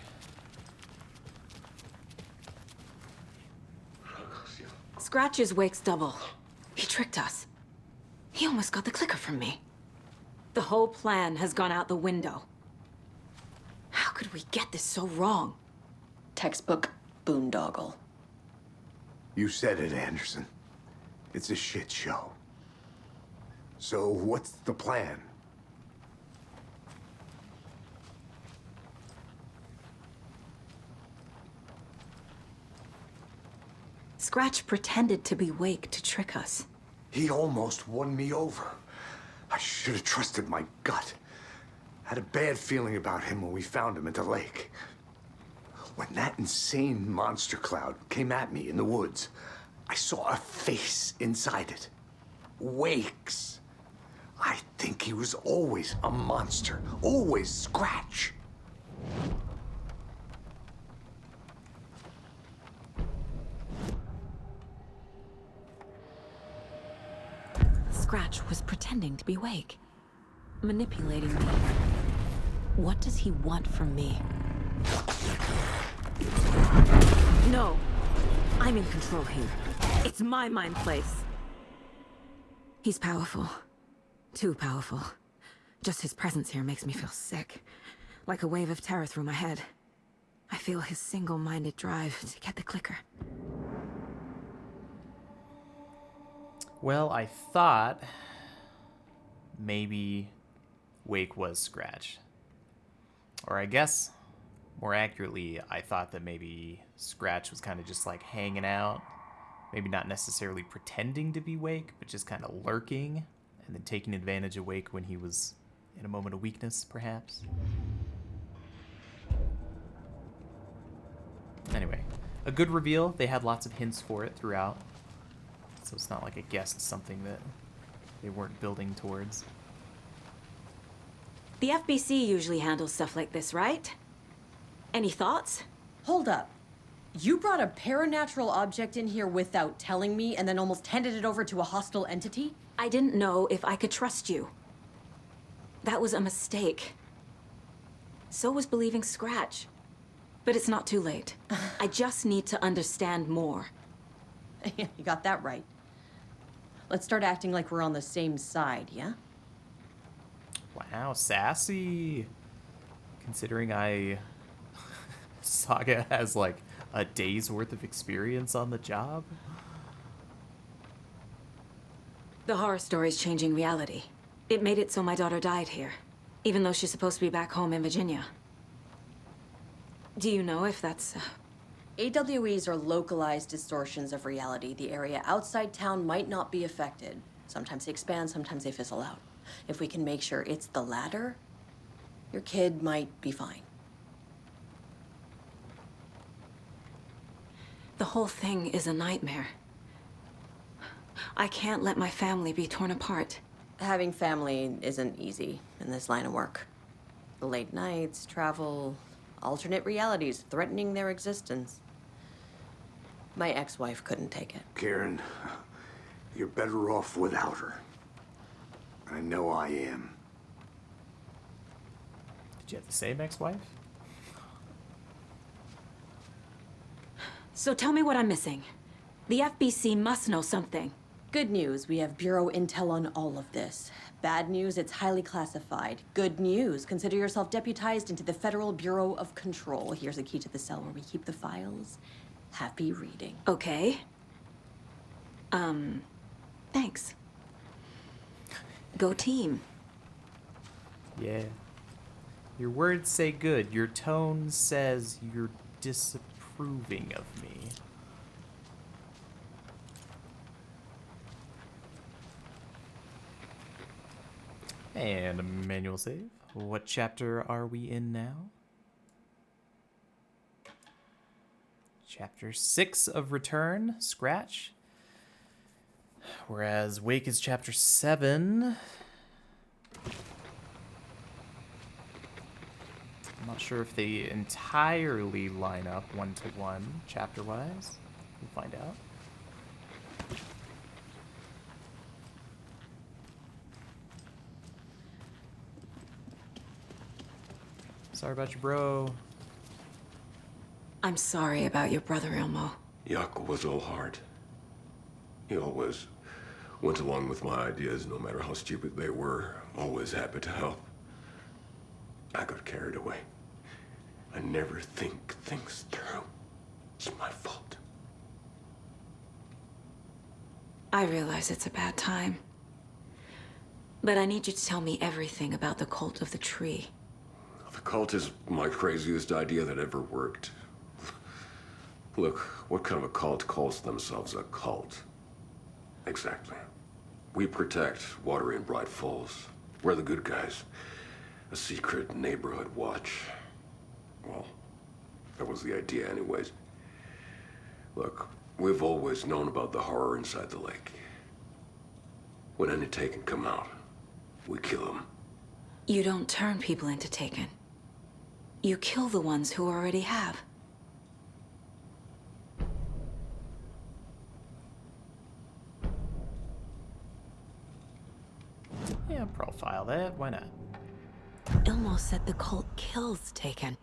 Scratch is Wake's double. He tricked us. He almost got the clicker from me. The whole plan has gone out the window. How could we get this so wrong? Textbook boondoggle. You said it, Anderson. It's a shit show. So what's the plan? Scratch pretended to be Wake to trick us. He almost won me over. I should have trusted my gut. Had a bad feeling about him when we found him at the lake. When that insane monster cloud came at me in the woods, I saw a face inside it. Wake's. I think he was always a monster. Always Scratch. Scratch was pretending to be Wake. Manipulating me. What does he want from me? No. I'm in control here. It's my mind place. He's powerful. Too powerful. Just his presence here makes me feel sick. Like a wave of terror through my head. I feel his single-minded drive to get the clicker. Well, I thought maybe Wake was Scratch. Or I guess, more accurately, I thought that maybe Scratch was kind of just like hanging out. Maybe not necessarily pretending to be Wake, but just kind of lurking and then taking advantage of Wake when he was in a moment of weakness, perhaps. Anyway, a good reveal. They had lots of hints for it throughout. So it's not like I guessed something that they weren't building towards. The FBC usually handles stuff like this, right? Any thoughts? Hold up. You brought a paranatural object in here without telling me and then almost handed it over to a hostile entity? I didn't know if I could trust you. That was a mistake. So was believing Scratch. But it's not too late. I just need to understand more. You got that right. Let's start acting like we're on the same side, yeah? Wow, sassy. Considering Saga has like a day's worth of experience on the job. The horror story's changing reality. It made it so my daughter died here, even though she's supposed to be back home in Virginia. Do you know if that's... AWEs are localized distortions of reality. The area outside town might not be affected. Sometimes they expand, sometimes they fizzle out. If we can make sure it's the latter, your kid might be fine. The whole thing is a nightmare. I can't let my family be torn apart. Having family isn't easy in this line of work. The late nights, travel, alternate realities threatening their existence. My ex-wife couldn't take it. Karen, you're better off without her. I know I am. Did you have the same ex-wife? So tell me what I'm missing. The FBC must know something. Good news, we have Bureau intel on all of this. Bad news, it's highly classified. Good news, consider yourself deputized into the Federal Bureau of Control. Here's a key to the cell where we keep the files. Happy reading. Okay. Thanks. Go team. Yeah. Your words say good. Your tone says you're disapproving of me. And a manual save. What chapter are we in now? Chapter 6 of Return, Scratch. Whereas Wake is chapter 7. I'm not sure if they entirely line up one-to-one, chapter-wise. We'll find out. Sorry about your bro. I'm sorry about your brother, Ilmo. Jaakko was all heart. He always went along with my ideas, no matter how stupid they were. Always happy to help. I got carried away. I never think things through. It's my fault. I realize it's a bad time. But I need you to tell me everything about the cult of the tree. The cult is my craziest idea that ever worked. Look, what kind of a cult calls themselves a cult? Exactly. We protect Water in Bright Falls. We're the good guys. A secret neighborhood watch. Well, that was the idea anyways. Look, we've always known about the horror inside the lake. When any Taken come out, we kill them. You don't turn people into Taken. You kill the ones who already have. Yeah, profile that. Why not? Ilmo said the cult kills Taken.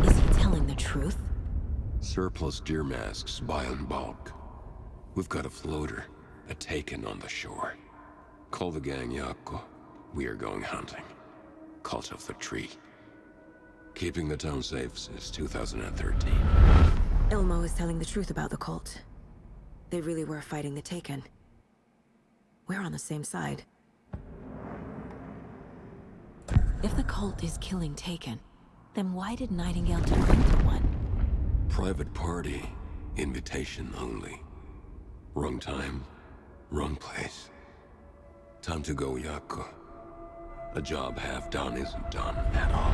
Is he telling the truth? Surplus deer masks buy in bulk. We've got a floater, a Taken on the shore. Call the gang Jaakko. We are going hunting. Cult of the Tree. Keeping the town safe since 2013. Ilmo is telling the truth about the cult. They really were fighting the Taken. We're on the same side. If the cult is killing Taken, then why did Nightingale turn into one? Private party. Invitation only. Wrong time, wrong place. Time to go, Jaakko. A job half done isn't done at all.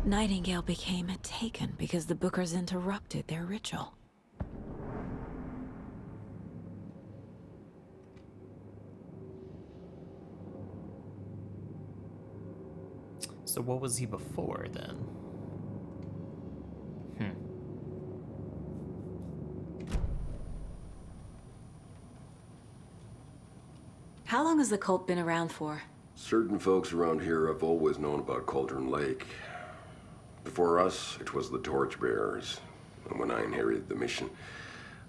Nightingale became a Taken because the Bookers interrupted their ritual. So what was he before, then? How long has the cult been around for? Certain folks around here have always known about Cauldron Lake. Before us, it was the Torchbearers. And when I inherited the mission,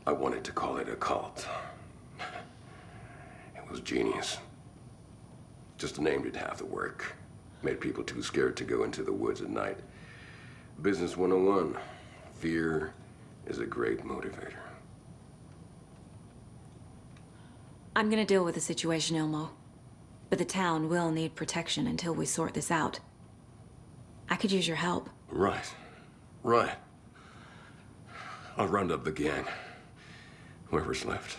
I wanted to call it a cult. It was genius. Just the name did half the work. Made people too scared to go into the woods at night. Business 101. Fear is a great motivator. I'm gonna deal with the situation, Ilmo. But the town will need protection until we sort this out. I could use your help. Right. Right. I'll round up the gang. Whoever's left.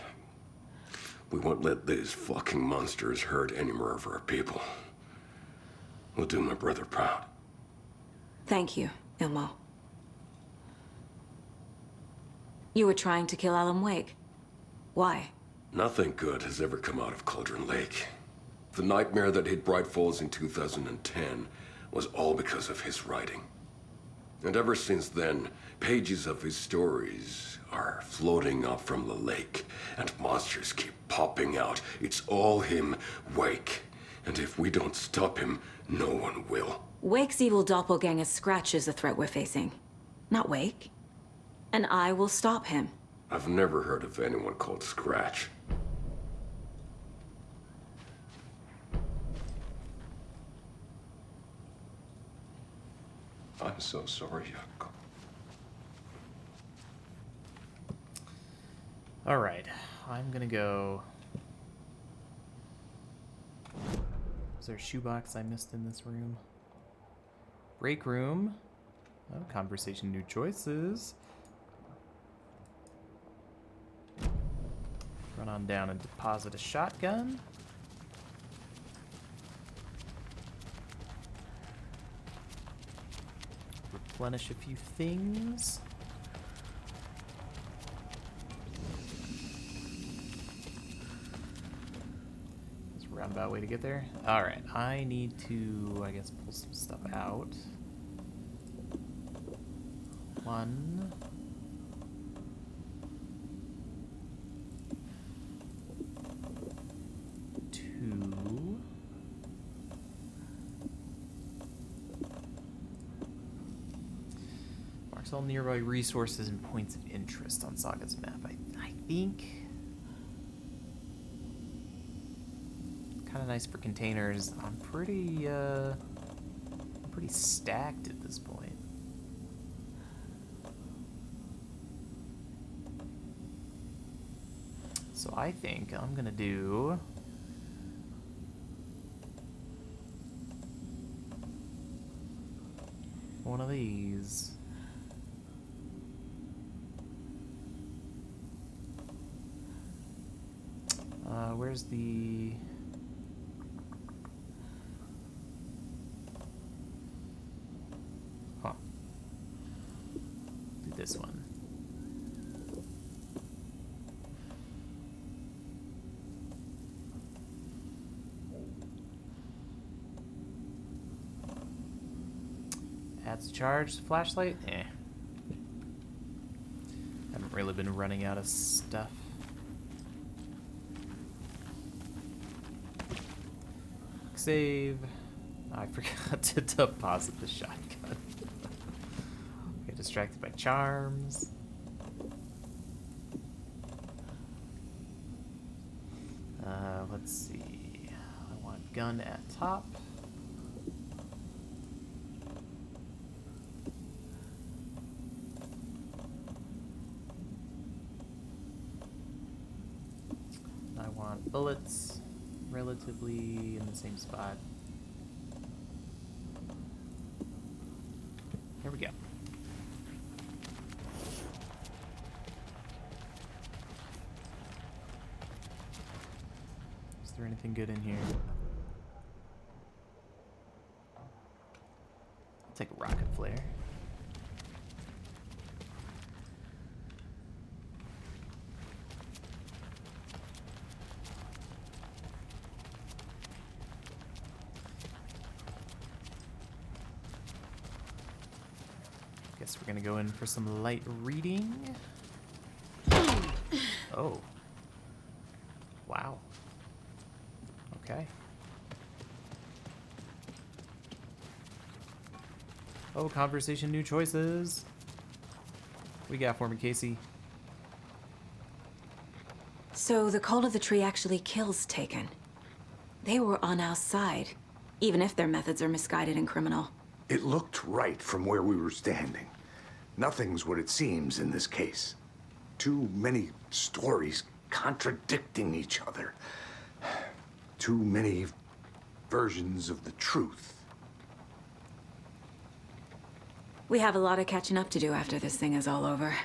We won't let these fucking monsters hurt any more of our people. We'll do my brother proud. Thank you, Ilmo. You were trying to kill Alan Wake. Why? Nothing good has ever come out of Cauldron Lake. The nightmare that hit Bright Falls in 2010 was all because of his writing. And ever since then, pages of his stories are floating up from the lake, and monsters keep popping out. It's all him, Wake. And if we don't stop him, no one will. Wake's evil doppelganger Scratch is the threat we're facing, not Wake. And I will stop him. I've never heard of anyone called Scratch. I'm so sorry, Jakob. Alright, I'm gonna go... Is there a shoebox I missed in this room? Break room. Oh, conversation, new choices. Run on down and deposit a shotgun. Replenish a few things. That's a roundabout way to get there. Alright, I need to, I guess, pull some stuff out. 1. 2. Marks all nearby resources and points of interest on Saga's map. I think... kind of nice for containers. I'm pretty stacked at this point. So I think I'm gonna do... one of these. Where's the... Huh. Do this one. Adds charge, flashlight? Eh. Haven't really been running out of stuff. Save. I forgot to deposit the shotgun. Get distracted by charms. Let's see. I want gun at top. I want bullets relatively in the same spot. Here we go. Is there anything good in here? I'll take a rocket flare. Guess we're gonna go in for some light reading. Oh. Wow. Okay. Oh, conversation, new choices. What we got for me, Casey? So the cult of the tree actually kills Taken. They were on our side, even if their methods are misguided and criminal. It looked right from where we were standing. Nothing's what it seems in this case. Too many stories contradicting each other. Too many versions of the truth. We have a lot of catching up to do after this thing is all over.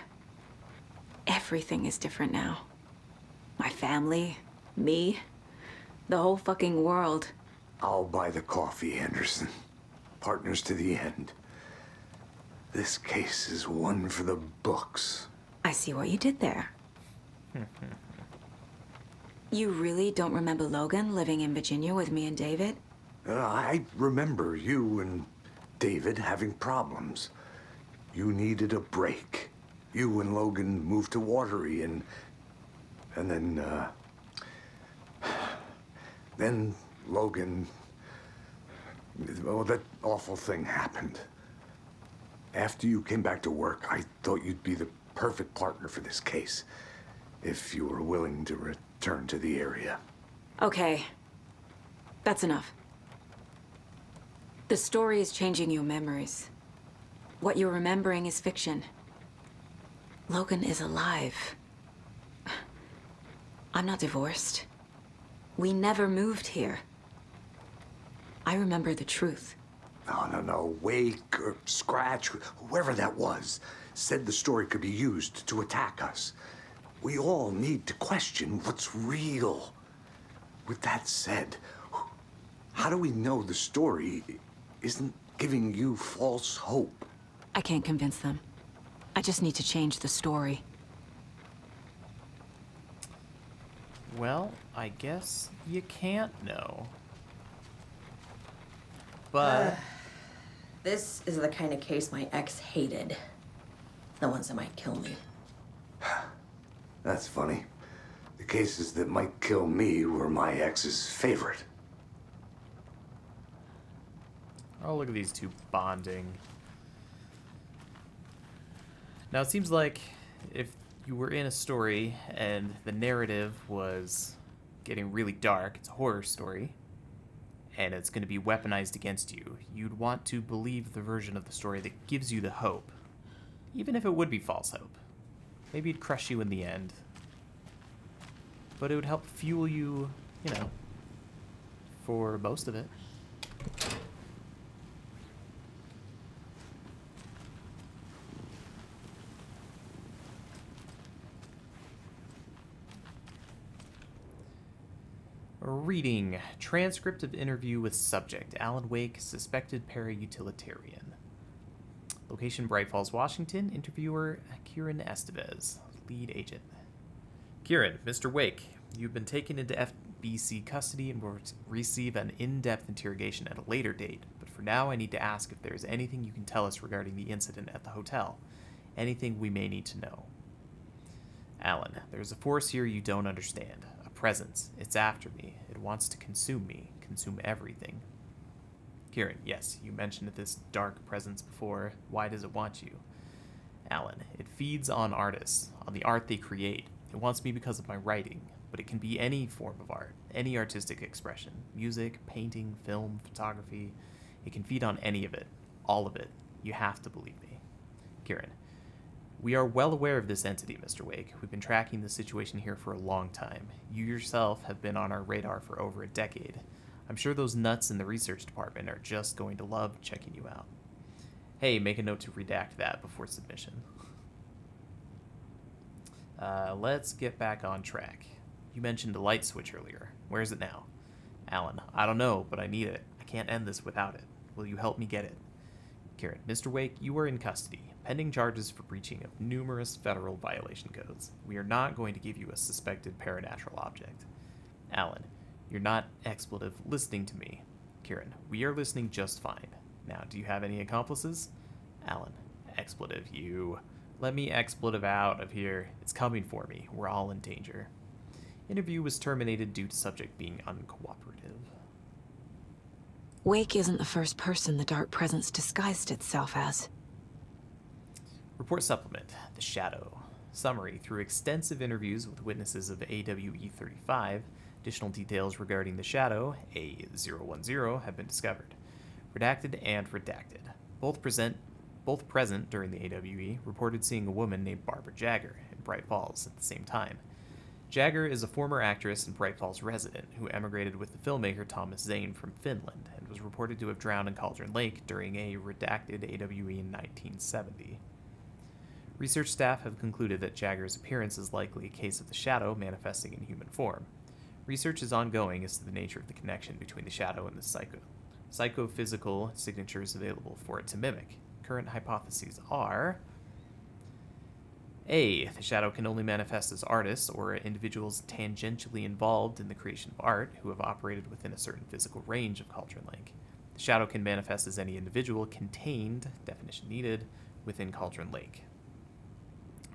Everything is different now. My family, me, the whole fucking world. I'll buy the coffee, Anderson. Partners to the end. This case is one for the books. I see what you did there. You really don't remember Logan living in Virginia with me and David? I remember you and David having problems. You needed a break. You and Logan moved to Watery and then Logan, oh, that awful thing happened. After you came back to work, I thought you'd be the perfect partner for this case, if you were willing to return to the area. Okay. That's enough. The story is changing your memories. What you're remembering is fiction. Logan is alive. I'm not divorced. We never moved here. I remember the truth. No. Wake or Scratch, whoever that was, said the story could be used to attack us. We all need to question what's real. With that said, how do we know the story isn't giving you false hope? I can't convince them. I just need to change the story. Well, I guess you can't know. But... This is the kind of case my ex hated. The ones that might kill me. That's funny. The cases that might kill me were my ex's favorite. oh, look at these two bonding. Now, it seems like if you were in a story and the narrative was getting really dark, it's a horror story, and it's going to be weaponized against you, you'd want to believe the version of the story that gives you the hope, even if it would be false hope. Maybe it'd crush you in the end, but it would help fuel you, you know, for most of it. Reading. Transcript of interview with subject. Alan Wake, suspected para-utilitarian. Location, Bright Falls, Washington. Interviewer, Kieran Estevez, lead agent. Kieran, Mr. Wake, you've been taken into FBC custody and will receive an in-depth interrogation at a later date. But for now, I need to ask if there is anything you can tell us regarding the incident at the hotel. Anything we may need to know. Alan, there's a force here you don't understand. Presence. It's after me. It wants to consume me. Consume everything. Kieran, yes, you mentioned this dark presence before. Why does it want you? Alan, it feeds on artists, on the art they create. It wants me because of my writing, but it can be any form of art, any artistic expression. Music, painting, film, photography. It can feed on any of it. All of it. You have to believe me. Kieran, we are well aware of this entity, Mr. Wake. We've been tracking the situation here for a long time. You yourself have been on our radar for over a decade. I'm sure those nuts in the research department are just going to love checking you out. Hey, make a note to redact that before submission. Let's get back on track. You mentioned a light switch earlier. Where is it now? Alan, I don't know, but I need it. I can't end this without it. Will you help me get it? Kieran, Mr. Wake, you are in custody, pending charges for breaching of numerous federal violation codes. We are not going to give you a suspected paranatural object. Alan, you're not expletive listening to me. Kieran, we are listening just fine. Now, do you have any accomplices? Alan, expletive, you. Let me expletive out of here. It's coming for me. We're all in danger. Interview was terminated due to subject being uncooperative. Wake isn't the first person the dark presence disguised itself as. Report supplement. The Shadow. Summary. Through extensive interviews with witnesses of AWE-35, additional details regarding the Shadow, A010, have been discovered. Redacted and redacted. Both present during the AWE reported seeing a woman named Barbara Jagger in Bright Falls at the same time. Jagger is a former actress and Bright Falls resident who emigrated with the filmmaker Thomas Zane from Finland and was reported to have drowned in Cauldron Lake during a redacted AWE in 1970. Research staff have concluded that Jagger's appearance is likely a case of the shadow manifesting in human form. Research is ongoing as to the nature of the connection between the shadow and the psychophysical signatures available for it to mimic. Current hypotheses are: A. The shadow can only manifest as artists or individuals tangentially involved in the creation of art who have operated within a certain physical range of Cauldron Lake. The shadow can manifest as any individual contained, definition needed, within Cauldron Lake.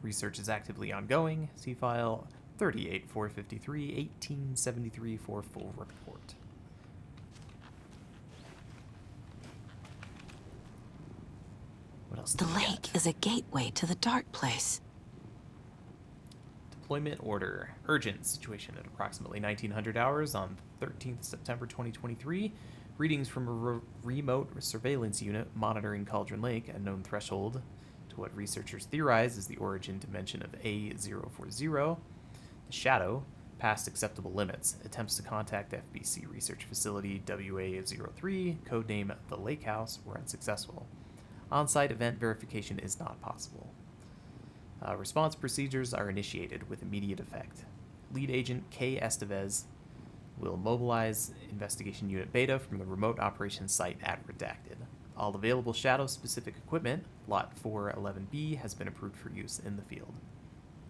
Research is actively ongoing. See file 38-453, 1873 for full report. What else? The lake is a gateway to the dark place. Deployment order. Urgent situation at approximately 1900 hours on 13th September 2023. Readings from a remote surveillance unit monitoring Cauldron Lake, a known threshold to what researchers theorize is the origin dimension of A040. The shadow, past acceptable limits, attempts to contact FBC research facility WA03, codename The Lake House, were unsuccessful. On-site event verification is not possible. Response procedures are initiated with immediate effect. Lead agent K. Estevez will mobilize Investigation Unit Beta from the remote operations site at Redacted. All available Shadow-specific equipment, Lot 411B, has been approved for use in the field.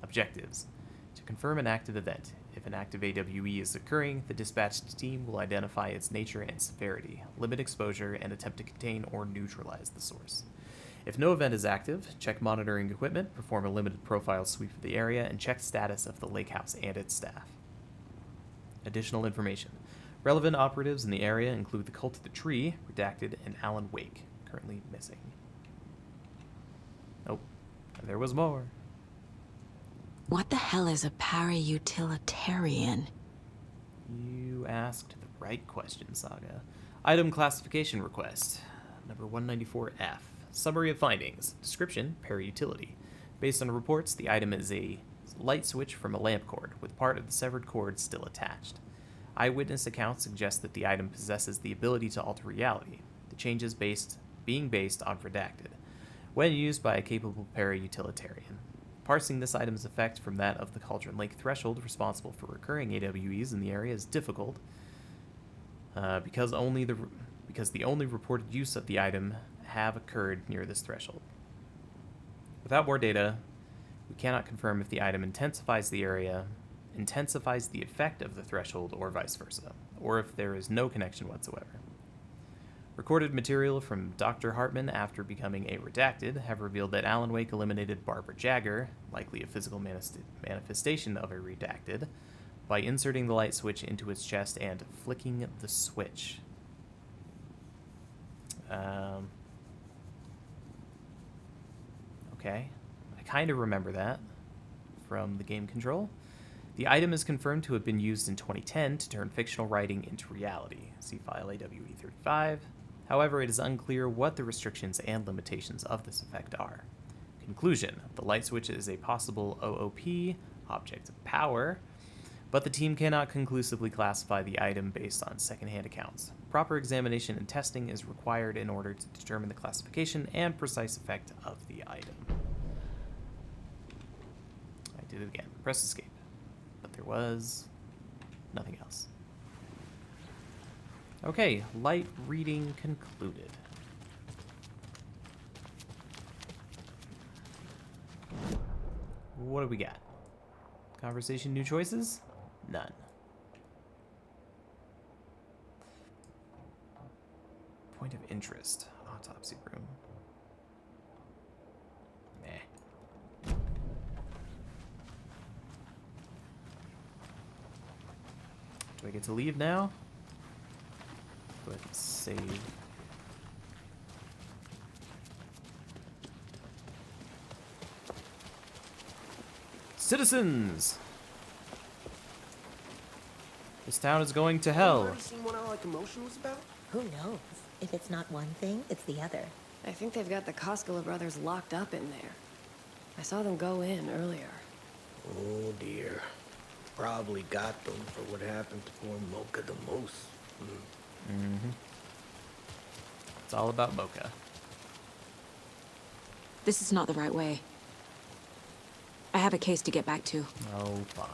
Objectives: to confirm an active event. If an active AWE is occurring, the dispatched team will identify its nature and severity, limit exposure, and attempt to contain or neutralize the source. If no event is active, check monitoring equipment, perform a limited profile sweep of the area, and check status of the lake house and its staff. Additional information. Relevant operatives in the area include the Cult of the Tree, Redacted, and Alan Wake, currently missing. Nope. There was more. What the hell is a para-utilitarian? You asked the right question, Saga. Item classification request. Number 194F. Summary of findings. Description, para-utility. Based on reports, the item is a light switch from a lamp cord, with part of the severed cord still attached. Eyewitness accounts suggest that the item possesses the ability to alter reality, the changes being based on Redacted, when used by a capable para-utilitarian. Parsing this item's effect from that of the Cauldron Lake threshold responsible for recurring AWEs in the area is difficult, because the only reported use of the item have occurred near this threshold. Without more data, we cannot confirm if the item intensifies the effect of the threshold or vice versa, or if there is no connection whatsoever. Recorded material from Dr. Hartman after becoming a Redacted have revealed that Alan Wake eliminated Barbara Jagger, likely a physical manifestation of a Redacted, by inserting the light switch into its chest and flicking the switch. Okay. I kind of remember that from the game control. The item is confirmed to have been used in 2010 to turn fictional writing into reality. See file AWE35. However, it is unclear what the restrictions and limitations of this effect are. Conclusion: the light switch is a possible OOP, object of power, but the team cannot conclusively classify the item based on secondhand accounts. Proper examination and testing is required in order to determine the classification and precise effect of the item. I did it again. Press escape. But there was nothing else. Okay, light reading concluded. What do we got? Conversation, new choices? None. Point of interest. Autopsy room. Meh. Do I get to leave now? Go ahead and save. Citizens! This town is going to hell. Have you seen what all that commotion was about? Who knows? If it's not one thing, it's the other. I think they've got the Koskela brothers locked up in there. I saw them go in earlier. Oh dear. Probably got them for what happened to poor Mocha the Moose. Mm-hmm. It's all about Mocha. This is not the right way. I have a case to get back to. Oh, fine.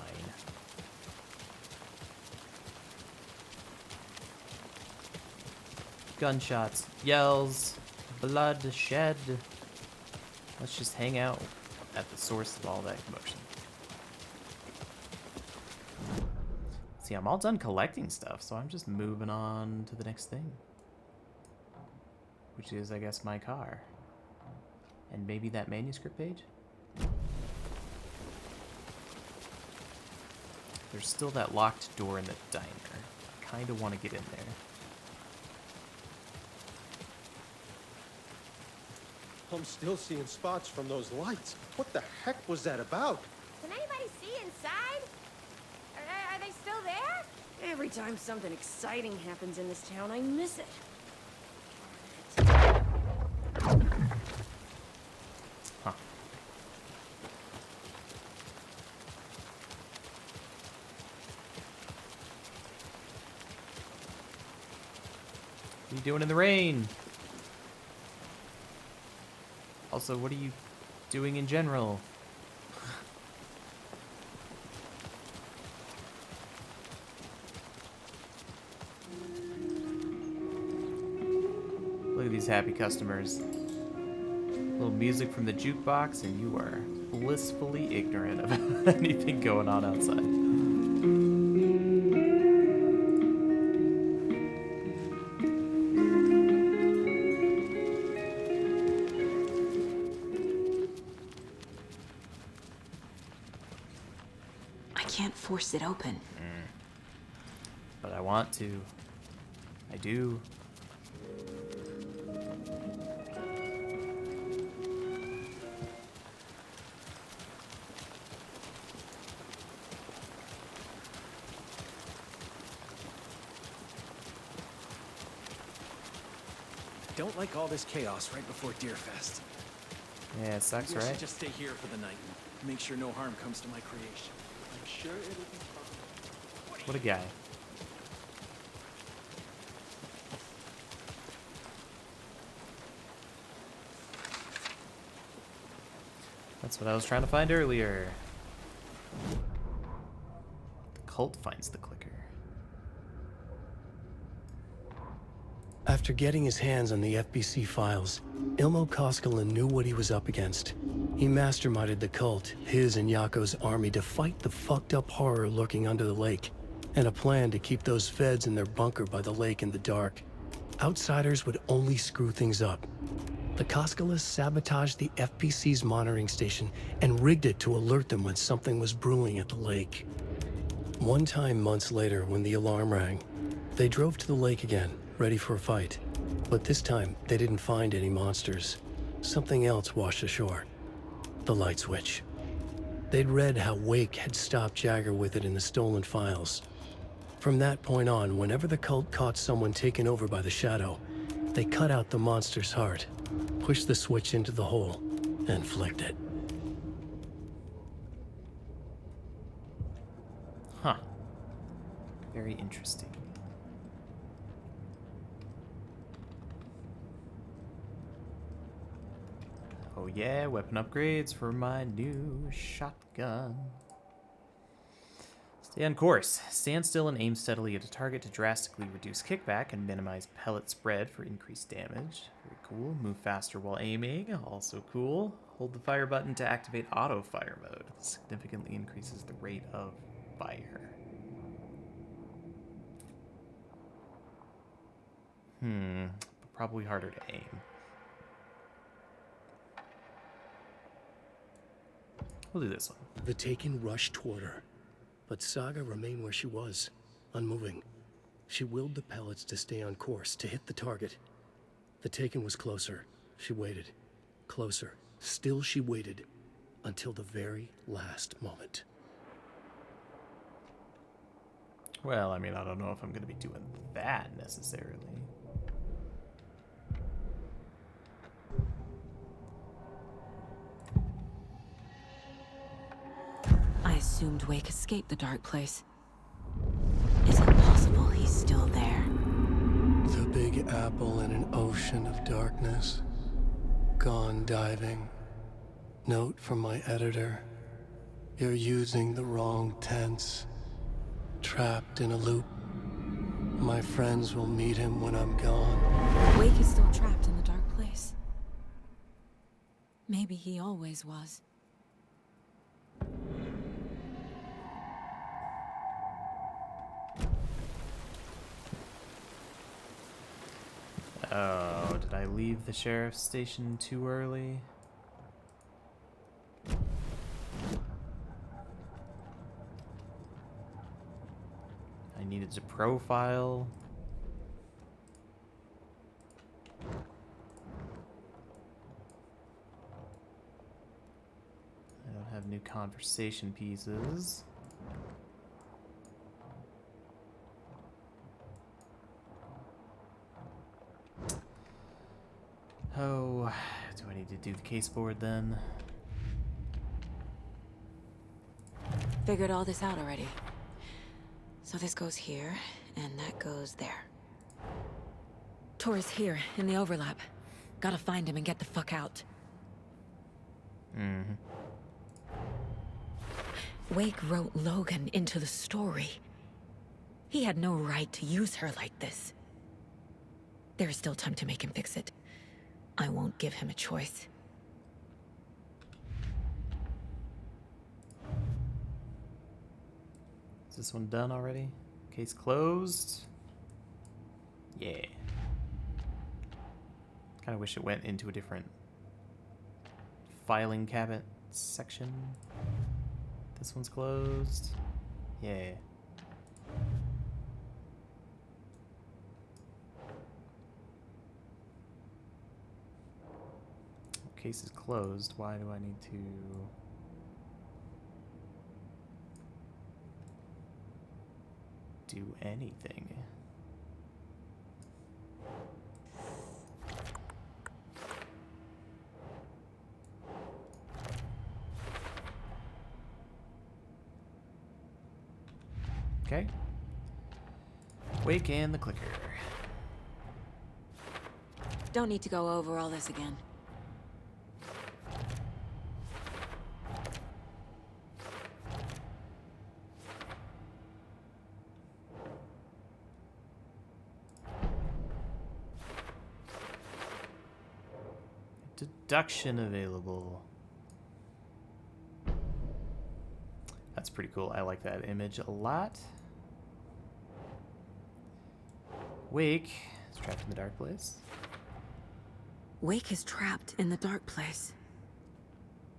Gunshots, yells, bloodshed. Let's just hang out at the source of all that commotion. See, I'm all done collecting stuff, so I'm just moving on to the next thing. Which is, I guess, my car. And maybe that manuscript page? There's still that locked door in the diner. I kind of want to get in there. I'm still seeing spots from those lights. What the heck was that about? Can anybody see inside? Are they still there? Every time something exciting happens in this town, I miss it. Huh. What are you doing in the rain? Also, what are you doing in general? Look at these happy customers. Little music from the jukebox, and you are blissfully ignorant of anything going on outside. I can't force it open. But I want to. I do. Don't like all this chaos right before Deerfest. Yeah, it sucks, Maybe I should right? just stay here for the night and make sure no harm comes to my creation. I'm sure it'll be fine. What a guy. That's what I was trying to find earlier. The cult finds the clicker. After getting his hands on the FBC files, Ilmo Koskinen knew what he was up against. He masterminded the cult, his and Yako's army, to fight the fucked up horror lurking under the lake, and a plan to keep those feds in their bunker by the lake in the dark. Outsiders would only screw things up. The Koskinen sabotaged the FBC's monitoring station and rigged it to alert them when something was brewing at the lake. One time months later, when the alarm rang, they drove to the lake again, ready for a fight. But this time, they didn't find any monsters. Something else washed ashore. The light switch. They'd read how Wake had stopped Jagger with it in the stolen files. From that point on, whenever the cult caught someone taken over by the Shadow, they cut out the monster's heart, pushed the switch into the hole, and flicked it. Huh. Very interesting. Oh yeah, weapon upgrades for my new shotgun. Stay on course. Stand still and aim steadily at a target to drastically reduce kickback and minimize pellet spread for increased damage. Very cool. Move faster while aiming. Also cool. Hold the fire button to activate auto fire mode. Significantly increases the rate of fire. But probably harder to aim. We'll do this one. The Taken rushed toward her, but Saga remained where she was, unmoving. She willed the pellets to stay on course, to hit the target. The Taken was closer. She waited. Closer. Still she waited, until the very last moment. Well, I mean, I don't know if I'm going to be doing that necessarily. I assumed Wake escaped the dark place. Is it possible he's still there? The Big Apple in an ocean of darkness. Gone diving. Note from my editor. You're using the wrong tense. Trapped in a loop. My friends will meet him when I'm gone. Wake is still trapped in the dark place. Maybe he always was. Oh, did I leave the sheriff's station too early? I needed to profile. I don't have new conversation pieces. Oh, do I need to do the case board then? Figured all this out already. So this goes here, and that goes there. Tor's here, in the overlap. Gotta find him and get the fuck out. Mm-hmm. Wake wrote Logan into the story. He had no right to use her like this. There is still time to make him fix it. I won't give him a choice. Is this one done already? Case closed. Yeah. Kind of wish it went into a different filing cabinet section. This one's closed. Yeah. Case is closed. Why do I need to... do anything? Okay. Wake and the clicker. Don't need to go over all this again. Deduction available. That's pretty cool. I like that image a lot. Wake is trapped in the dark place. Wake is trapped in the dark place.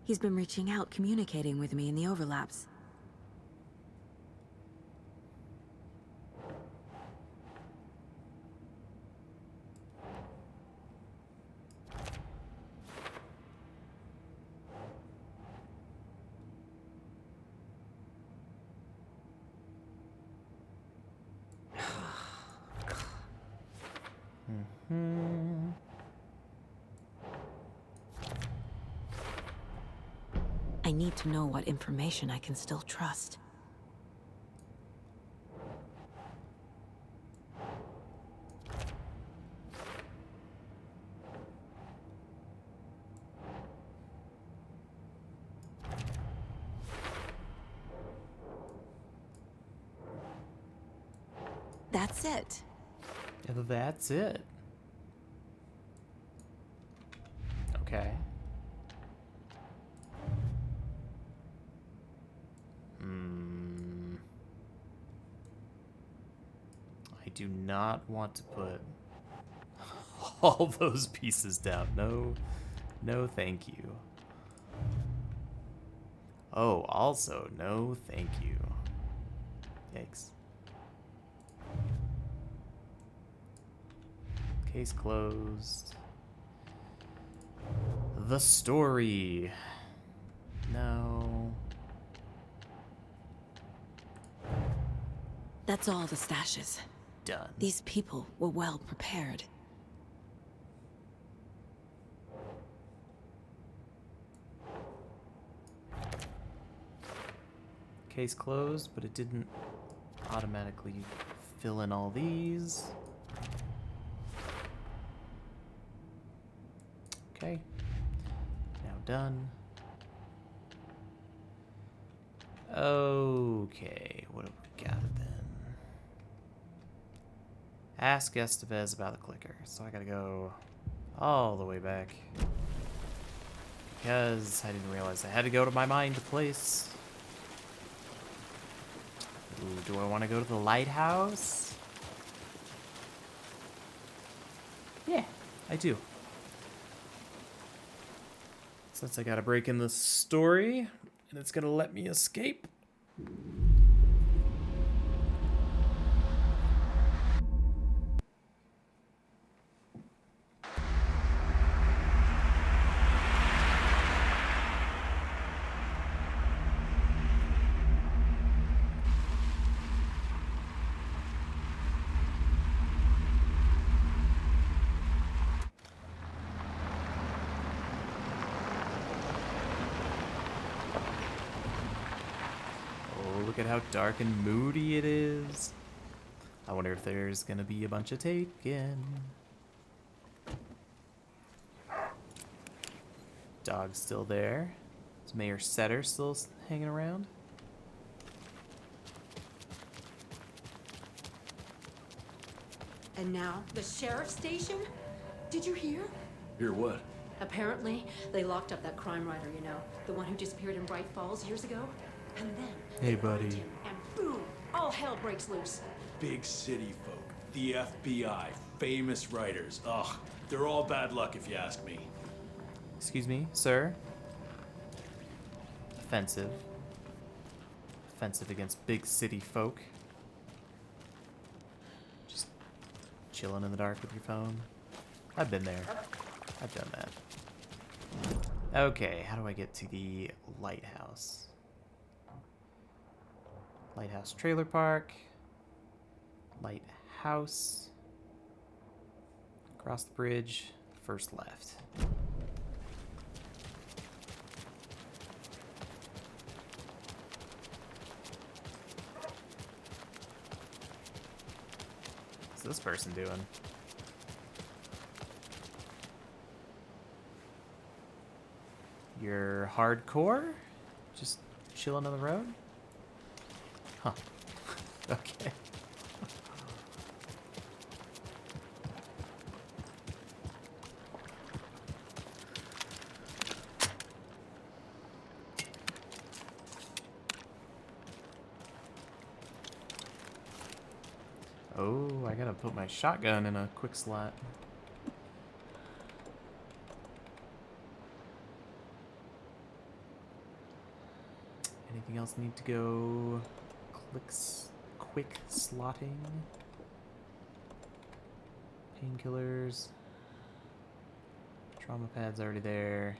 He's been reaching out, communicating with me in the overlaps. I need to know what information I can still trust. That's it. That's it. Okay. I do not want to put all those pieces down. No, no thank you. Oh, also, no thank you. Yikes. Case closed. The story. No. That's all the stashes. Done. These people were well prepared. Case closed, but it didn't automatically fill in all these. Okay. Now done. Okay, what have we got then? Ask Estevez about the clicker. So I gotta go all the way back. Because I didn't realize I had to go to my mind place. Ooh, do I want to go to the lighthouse? Yeah, I do. Since I gotta break in the story, and it's gonna let me escape. Look at how dark and moody it is. I wonder if there's gonna be a bunch of taken. Dog's still there. Is Mayor Setter still hanging around? And now, the sheriff's station? Did you hear? Hear what? Apparently, they locked up that crime writer, you know, the one who disappeared in Bright Falls years ago. And then, hey, they armed buddy. him, and boom, all hell breaks loose. Big city folk, the FBI, famous writers. Ugh, they're all bad luck if you ask me. Excuse me, sir? Offensive. Offensive against big city folk. Just chilling in the dark with your phone. I've been there. I've done that. Okay, how do I get to the lighthouse? Lighthouse Trailer Park. Lighthouse. Across the bridge. First left. What's this person doing? You're hardcore? Just chilling on the road? Huh. Okay. Oh, I gotta put my shotgun in a quick slot. Anything else need to go quick slotting? Painkillers. Trauma pad's already there.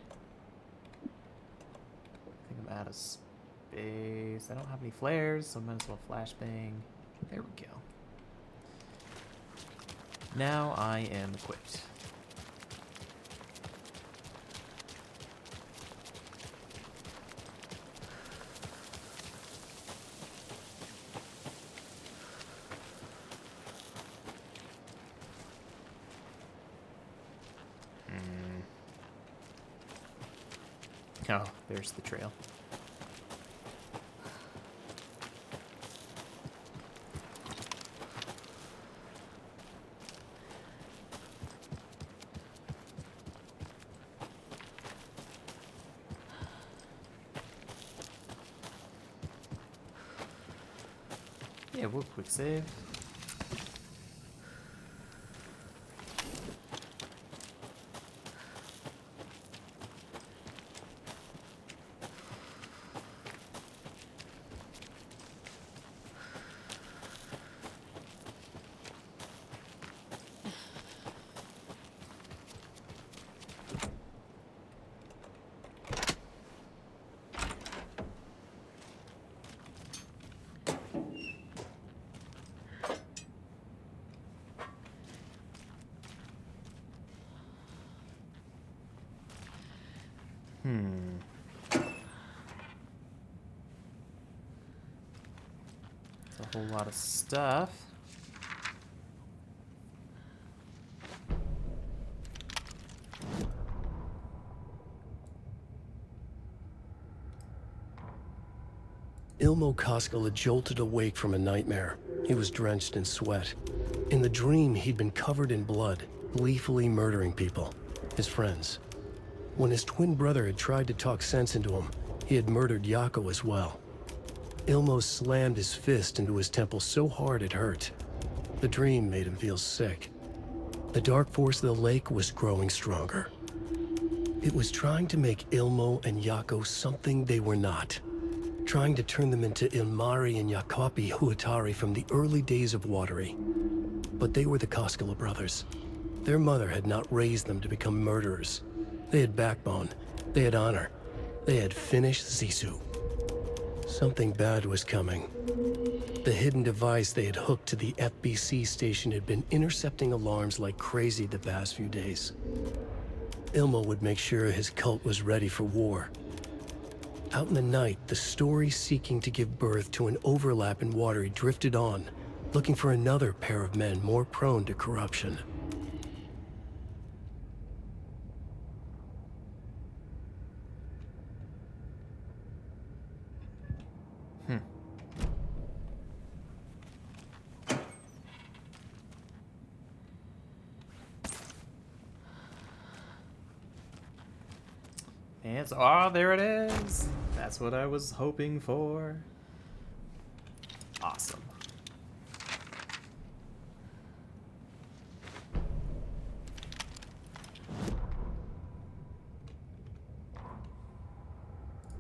I think I'm out of space. I don't have any flares, so I might as well flashbang. There we go. Now I am equipped. Oh, there's the trail. Yeah, we'll quick save. a whole lot of stuff. Ilmo Koskela had jolted awake from a nightmare. He was drenched in sweat. In the dream, he'd been covered in blood, gleefully murdering people, his friends. When his twin brother had tried to talk sense into him, he had murdered Yako as well. Ilmo slammed his fist into his temple so hard it hurt. The dream made him feel sick. The dark force of the lake was growing stronger. It was trying to make Ilmo and Yako something they were not. Trying to turn them into Ilmari and Yakapi Huatari from the early days of Watery. But they were the Koskela brothers. Their mother had not raised them to become murderers. They had backbone. They had honor. They had finished Zissou. Something bad was coming. The hidden device they had hooked to the FBC station had been intercepting alarms like crazy the past few days. Ilmo would make sure his cult was ready for war. Out in the night, the story seeking to give birth to an overlap in Watery drifted on, looking for another pair of men more prone to corruption. And oh, there it is. That's what I was hoping for. Awesome.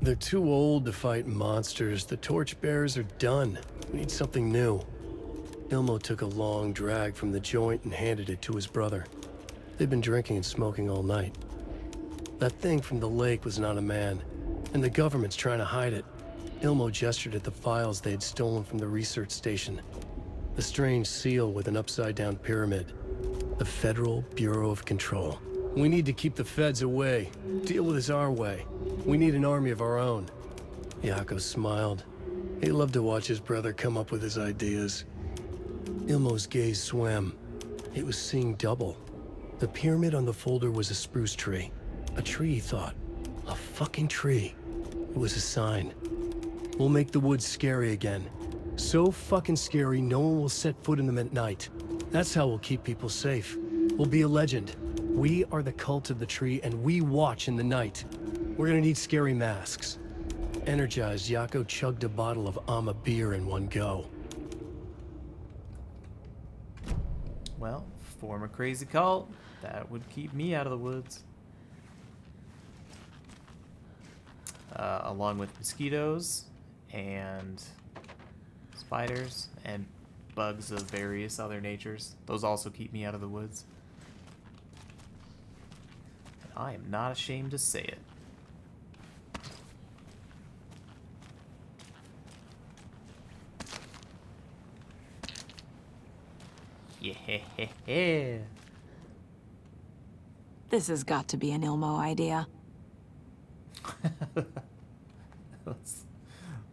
They're too old to fight monsters. The torchbearers are done. We need something new. Ilmo took a long drag from the joint and handed it to his brother. They'd been drinking and smoking all night. That thing from the lake was not a man, and the government's trying to hide it. Ilmo gestured at the files they had stolen from the research station. The strange seal with an upside-down pyramid. The Federal Bureau of Control. We need to keep the feds away. Deal with this our way. We need an army of our own. Yako smiled. He loved to watch his brother come up with his ideas. Ilmo's gaze swam. He was seeing double. The pyramid on the folder was a spruce tree. A tree, he thought. A fucking tree. It was a sign. We'll make the woods scary again. So fucking scary, no one will set foot in them at night. That's how we'll keep people safe. We'll be a legend. We are the cult of the tree, and we watch in the night. We're gonna need scary masks. Energized, Yako chugged a bottle of Ama beer in one go. Well, form a crazy cult. That would keep me out of the woods. Along with mosquitoes and spiders and bugs of various other natures. Those also keep me out of the woods. And I am not ashamed to say it. Yeah. This has got to be an Ilmo idea.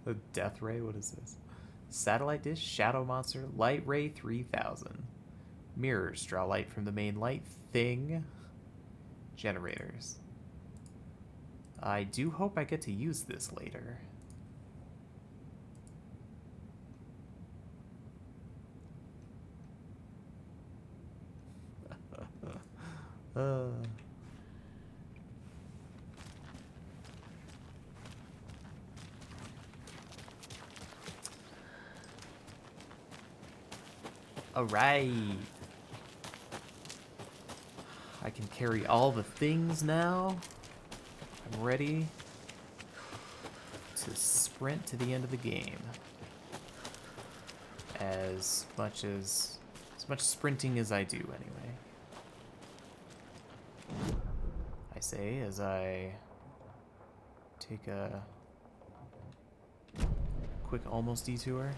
The Death Ray, what is this? Satellite dish, Shadow Monster, Light Ray 3000. Mirrors, draw light from the main light thing. Generators. I do hope I get to use this later. Alright. I can carry all the things now. I'm ready to sprint to the end of the game. As much sprinting as I do anyway. I say as I take a quick almost detour.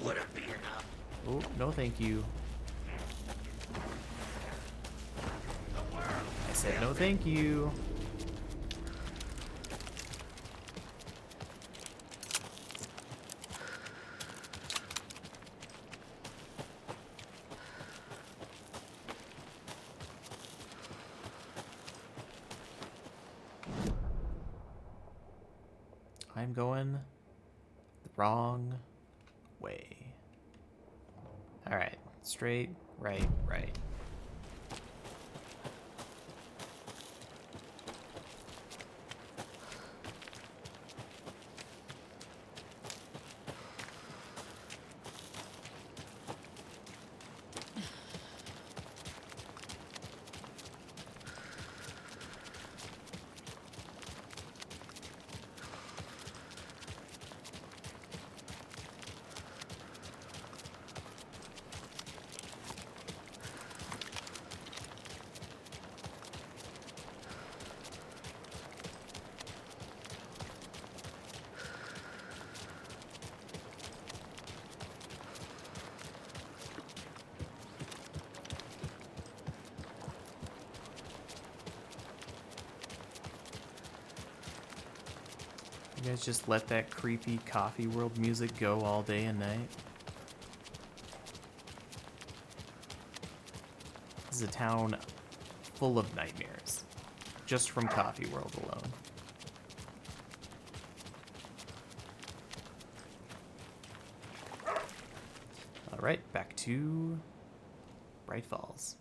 Would it be enough? Oh, no thank you. I said no thank you. I'm going the wrong way. Alright, straight, right, right. You guys just let that creepy coffee world music go all day and night? This is a town full of nightmares, just from Coffee World alone. Alright, back to Bright Falls.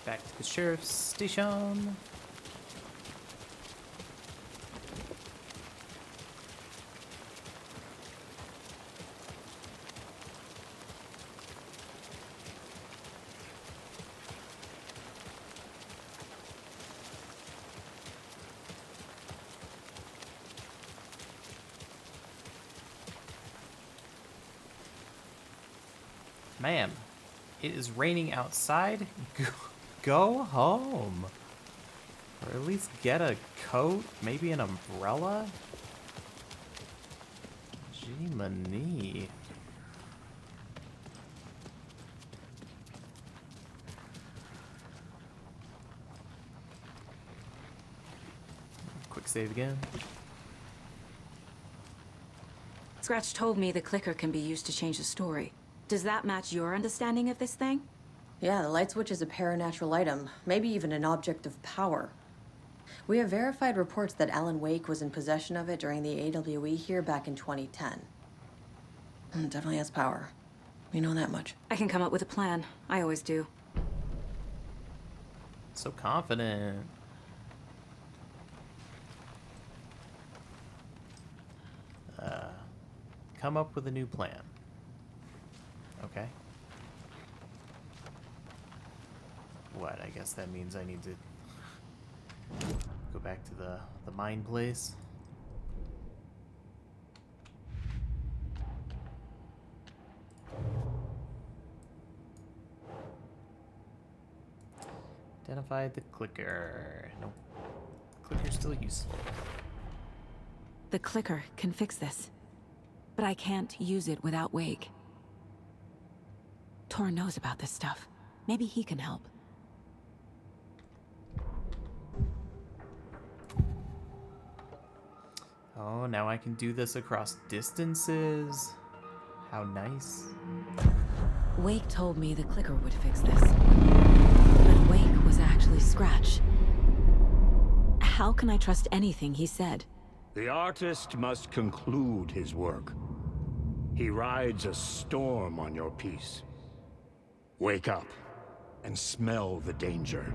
Back to the sheriff's station. Ma'am, it is raining outside. Go home. Or at least get a coat, maybe an umbrella. Gee-many. Quick save again. Scratch told me the clicker can be used to change the story. Does that match your understanding of this thing? Yeah, the light switch is a paranatural item, maybe even an object of power. We have verified reports that Alan Wake was in possession of it during the AWE here back in 2010. Definitely has power. We know that much. I can come up with a plan. I always do. So confident. Come up with a new plan. Okay. What? I guess that means I need to go back to the mine place. Identify the clicker. Nope. Clicker's still useful. The clicker can fix this. But I can't use it without Wake. Tor knows about this stuff. Maybe he can help. Oh, now I can do this across distances. How nice. Wake told me the clicker would fix this. But Wake was actually Scratch. How can I trust anything he said? The artist must conclude his work. He rides a storm on your piece. Wake up and smell the danger.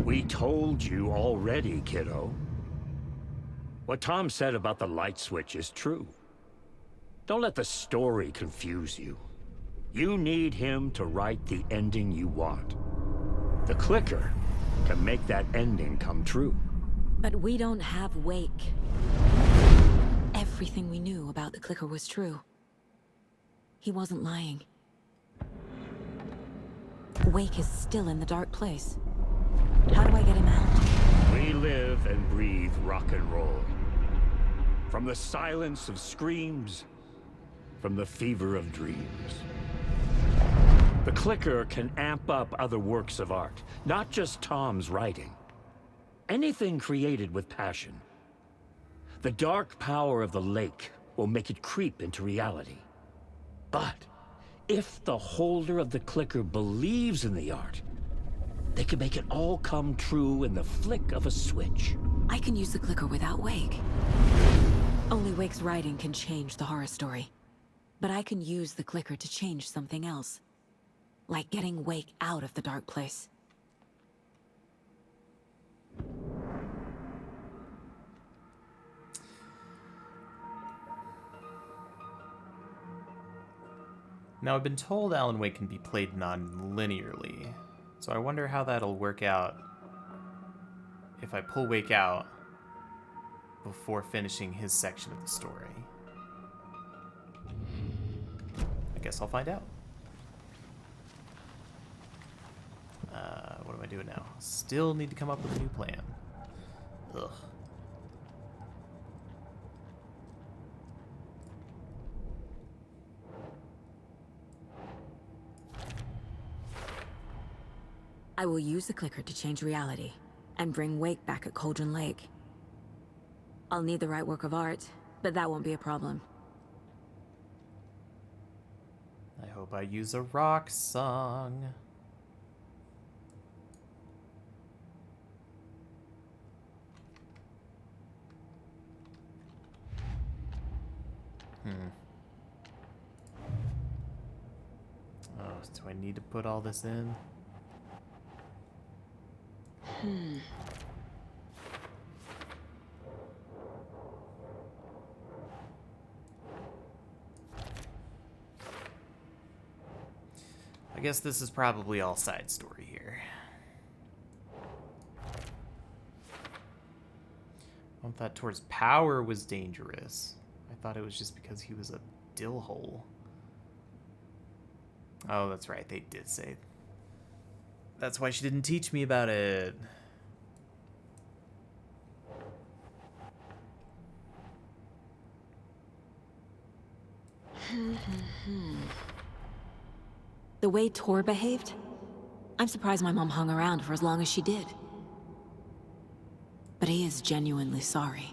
We told you already, kiddo. What Tom said about the light switch is true. Don't let the story confuse you. You need him to write the ending you want. The clicker can make that ending come true. But we don't have Wake. Everything we knew about the clicker was true. He wasn't lying. Wake is still in the dark place. How do I get him out? We live and breathe rock and roll. From the silence of screams, from the fever of dreams. The clicker can amp up other works of art, not just Tom's writing. Anything created with passion. The dark power of the lake will make it creep into reality. But if the holder of the clicker believes in the art, they can make it all come true in the flick of a switch. I can use the clicker without Wake. Only Wake's writing can change the horror story. But I can use the clicker to change something else. Like getting Wake out of the dark place. Now, I've been told Alan Wake can be played non-linearly, so I wonder how that'll work out if I pull Wake out before finishing his section of the story. I guess I'll find out. What am I doing now? Still need to come up with a new plan. Ugh. I will use the clicker to change reality and bring Wake back at Cauldron Lake. I'll need the right work of art, but that won't be a problem. I hope I use a rock song. Oh, do I need to put all this in? I guess this is probably all side story here. I thought towards power was dangerous. I thought it was just because he was a dill hole. Oh, that's right. They did say. That's why she didn't teach me about it. The way Tor behaved? I'm surprised my mom hung around for as long as she did. But he is genuinely sorry.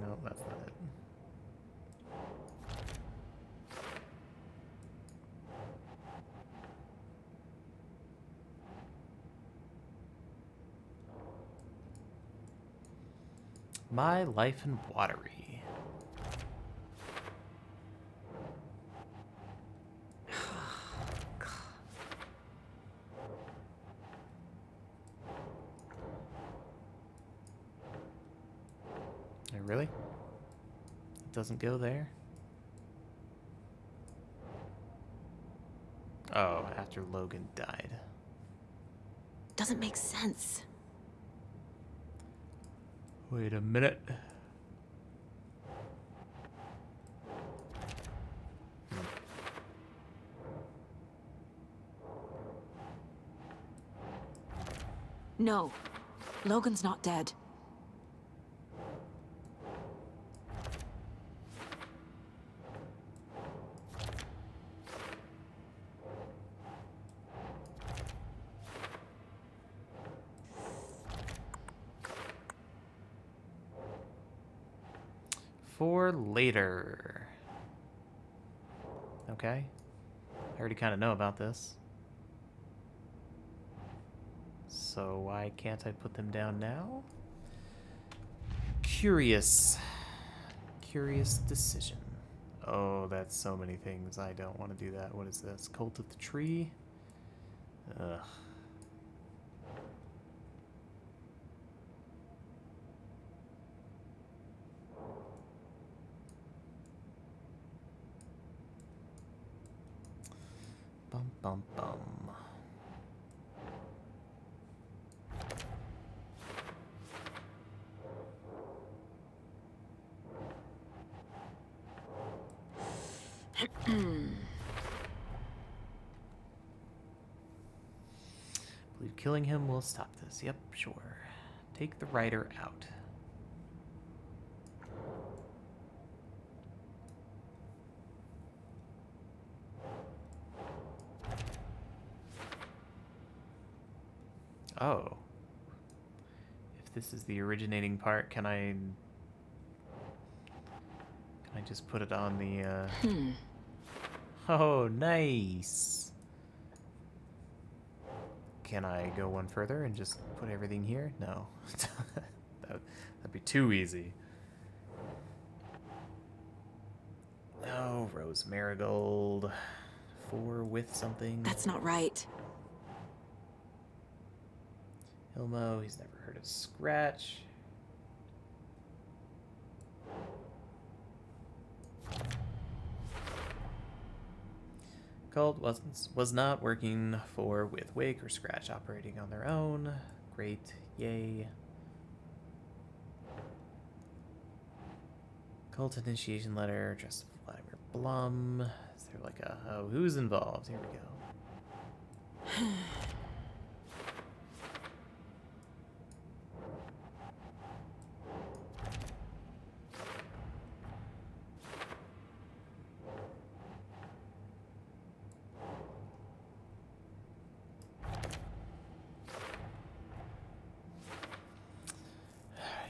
No, that's not it. My life in Watery. Really? It doesn't go there? Oh, after Logan died. Doesn't make sense. Wait a minute. No. Logan's not dead. For later. Okay. I already kind of know about this. So why can't I put them down now? Curious. Curious decision. Oh, that's so many things. I don't want to do that. What is this? Cult of the Tree? Ugh. Bum bum bum. Believe killing him will stop this. Yep, sure. Take the rider out. Oh. If this is the originating part, can I just put it on the Oh, nice. Can I go one further and just put everything here? No. That'd be too easy. Oh, Rose Marigold. 4 with something. That's not right. Ilmo, he's never heard of Scratch. Cult was not working for with Wake or Scratch operating on their own. Great, yay. Cult initiation letter, addressed to Vladimir Blum. Is there like a, oh, who's involved? Here we go.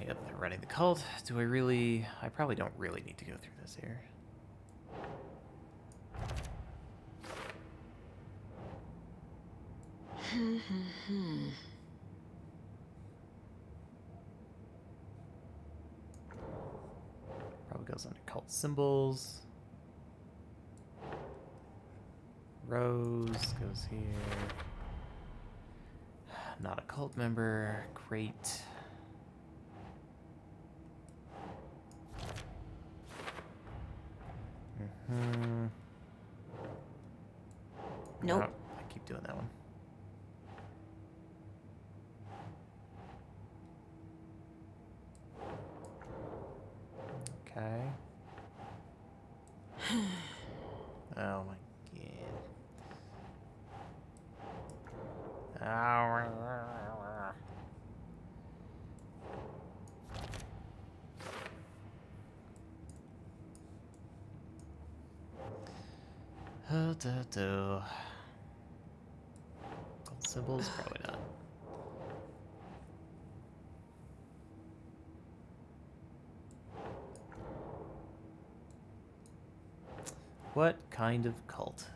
Yep, they're running the cult. Do I really... I probably don't really need to go through this here. Probably goes under cult symbols. Rose goes here. Not a cult member. Great. Nope. Oh, I keep doing that one. Okay. Oh my god. Ow. Gold symbols? Probably not. What kind of cult?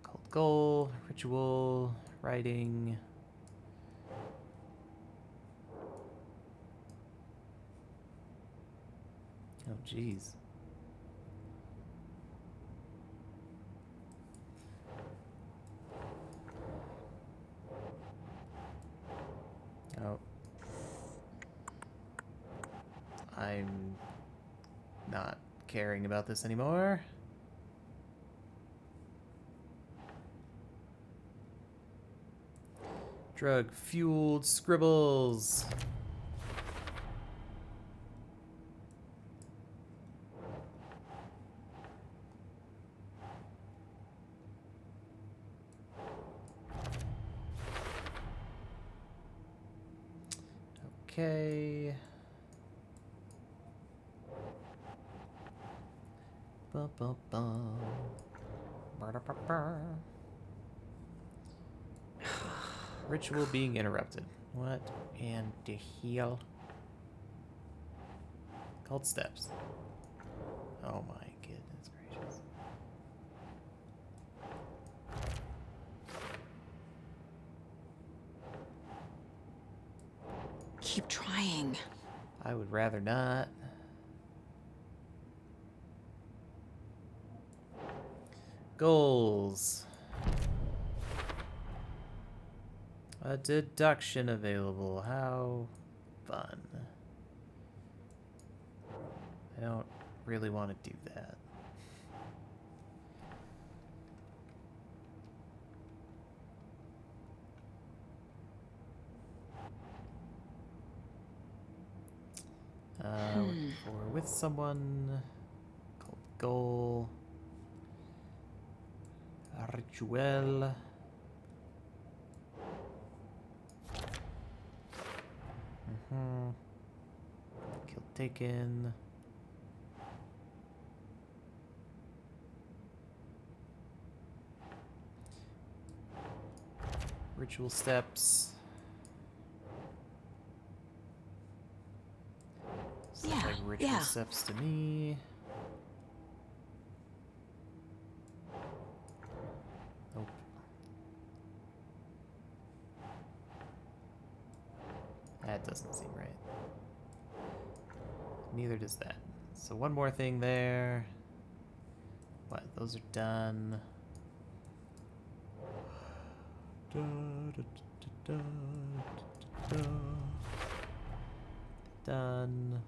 Cult goal, ritual, writing. Oh, jeez. Oh. I'm not caring about this anymore. Drug-fueled scribbles. Okay. Bum, bum, bum. Ba-da-ba-ba. Ritual being interrupted. What in the hell? Cult steps. Oh my goodness gracious. Keep trying. I would rather not. Goals. A deduction available. How fun. I don't really want to do that. For with someone called goal. Rituel. Kill taken. Ritual steps. Sounds like ritual steps to me. Nope. That doesn't seem right. Neither does that. So one more thing there. What? Those are done. Done.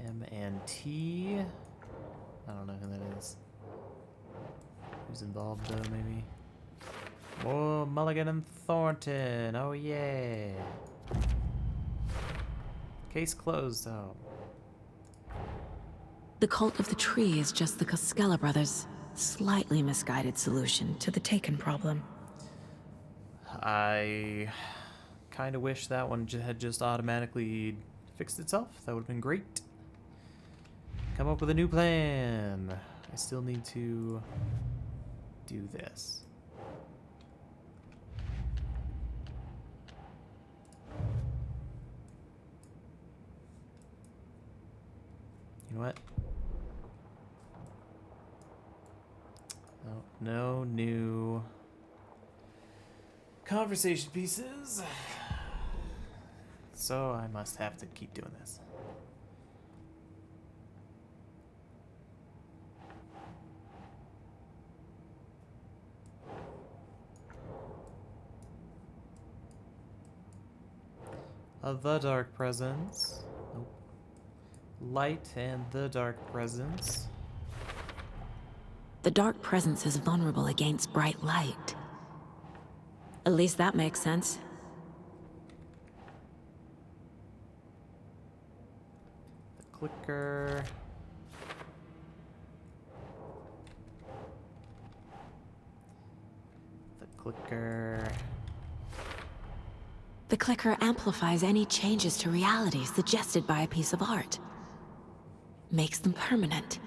M and T. I don't know who that is. Who's involved though, maybe? Whoa, Mulligan and Thornton. Oh yeah. Case closed. Oh. The cult of the tree is just the Costello brothers' slightly misguided solution to the Taken problem. I kind of wish that one had just automatically fixed itself. That would have been great. Come up with a new plan. I still need to do this. You know what? No new conversation pieces. So I must have to keep doing this. The dark presence. Nope. Light and the dark presence. The dark presence is vulnerable against bright light. At least that makes sense. The clicker. The clicker. The clicker amplifies any changes to reality suggested by a piece of art. Makes them permanent.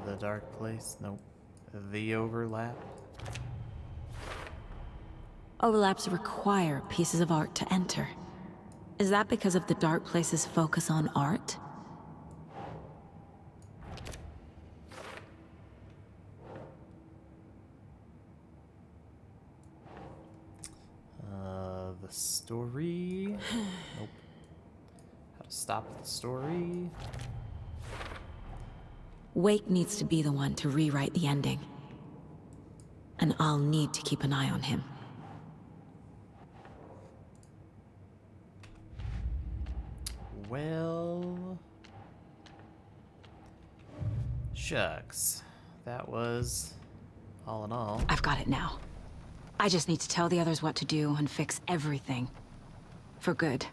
The dark place? Nope. The overlap? Overlaps require pieces of art to enter. Is that because of the dark place's focus on art? The story? Nope. How to stop the story? Wake needs to be the one to rewrite the ending. And I'll need to keep an eye on him. Well... shucks. That was... all in all. I've got it now. I just need to tell the others what to do and fix everything. For good.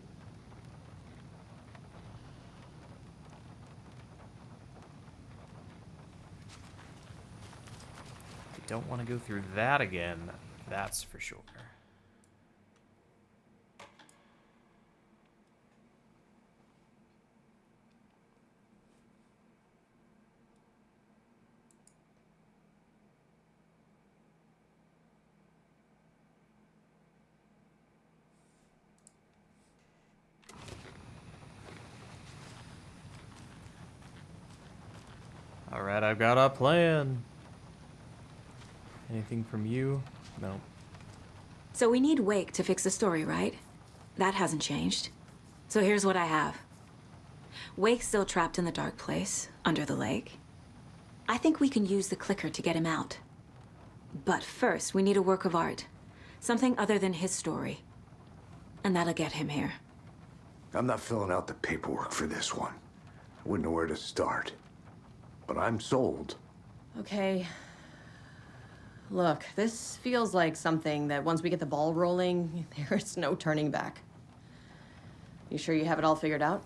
I don't want to go through that again, that's for sure. Alright, I've got a plan. Anything from you? No. So we need Wake to fix the story, right? That hasn't changed. So here's what I have. Wake's still trapped in the dark place, under the lake. I think we can use the clicker to get him out. But first, we need a work of art. Something other than his story. And that'll get him here. I'm not filling out the paperwork for this one. I wouldn't know where to start. But I'm sold. Okay. Look, this feels like something that once we get the ball rolling, there's no turning back. You sure you have it all figured out?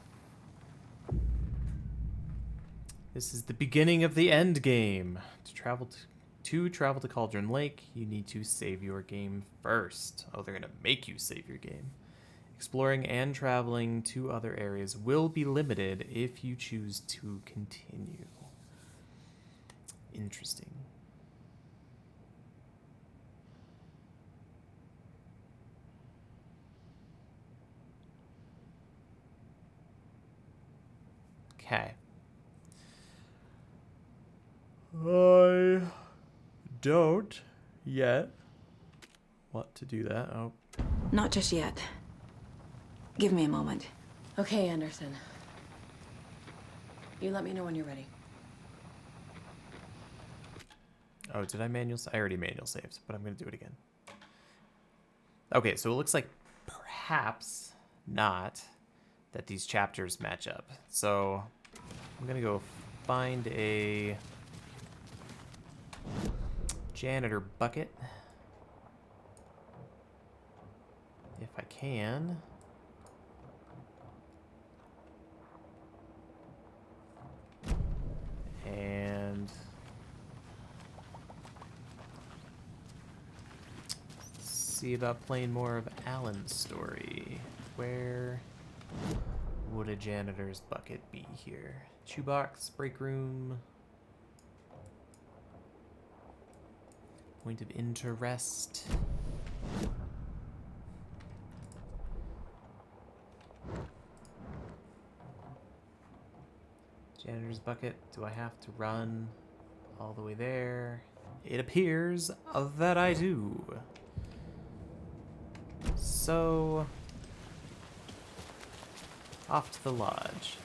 This is the beginning of the end game. To travel to Cauldron Lake, you need to save your game first. Oh, they're gonna make you save your game. Exploring and traveling to other areas will be limited if you choose to continue. Interesting. Okay. I don't yet want to do that. Oh. Not just yet. Give me a moment. Okay, Anderson. You let me know when you're ready. Oh, did I manual? I already manual saved, but I'm going to do it again. Okay, so it looks like perhaps not that these chapters match up. So I'm going to go find a janitor bucket. If I can. And see about playing more of Alan's story. Where would a janitor's bucket be here? Shoebox, break room. Point of interest. Janitor's bucket. Do I have to run all the way there? It appears that I do. So, off to the lodge.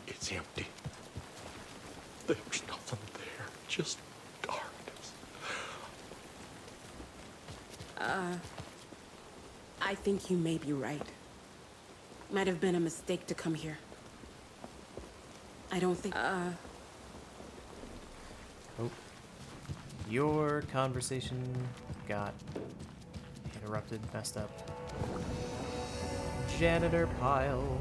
It's empty. There's nothing there, just darkness. I think you may be right. Might have been a mistake to come here. I don't think, Oh. Your conversation got interrupted, messed up. Janitor pile.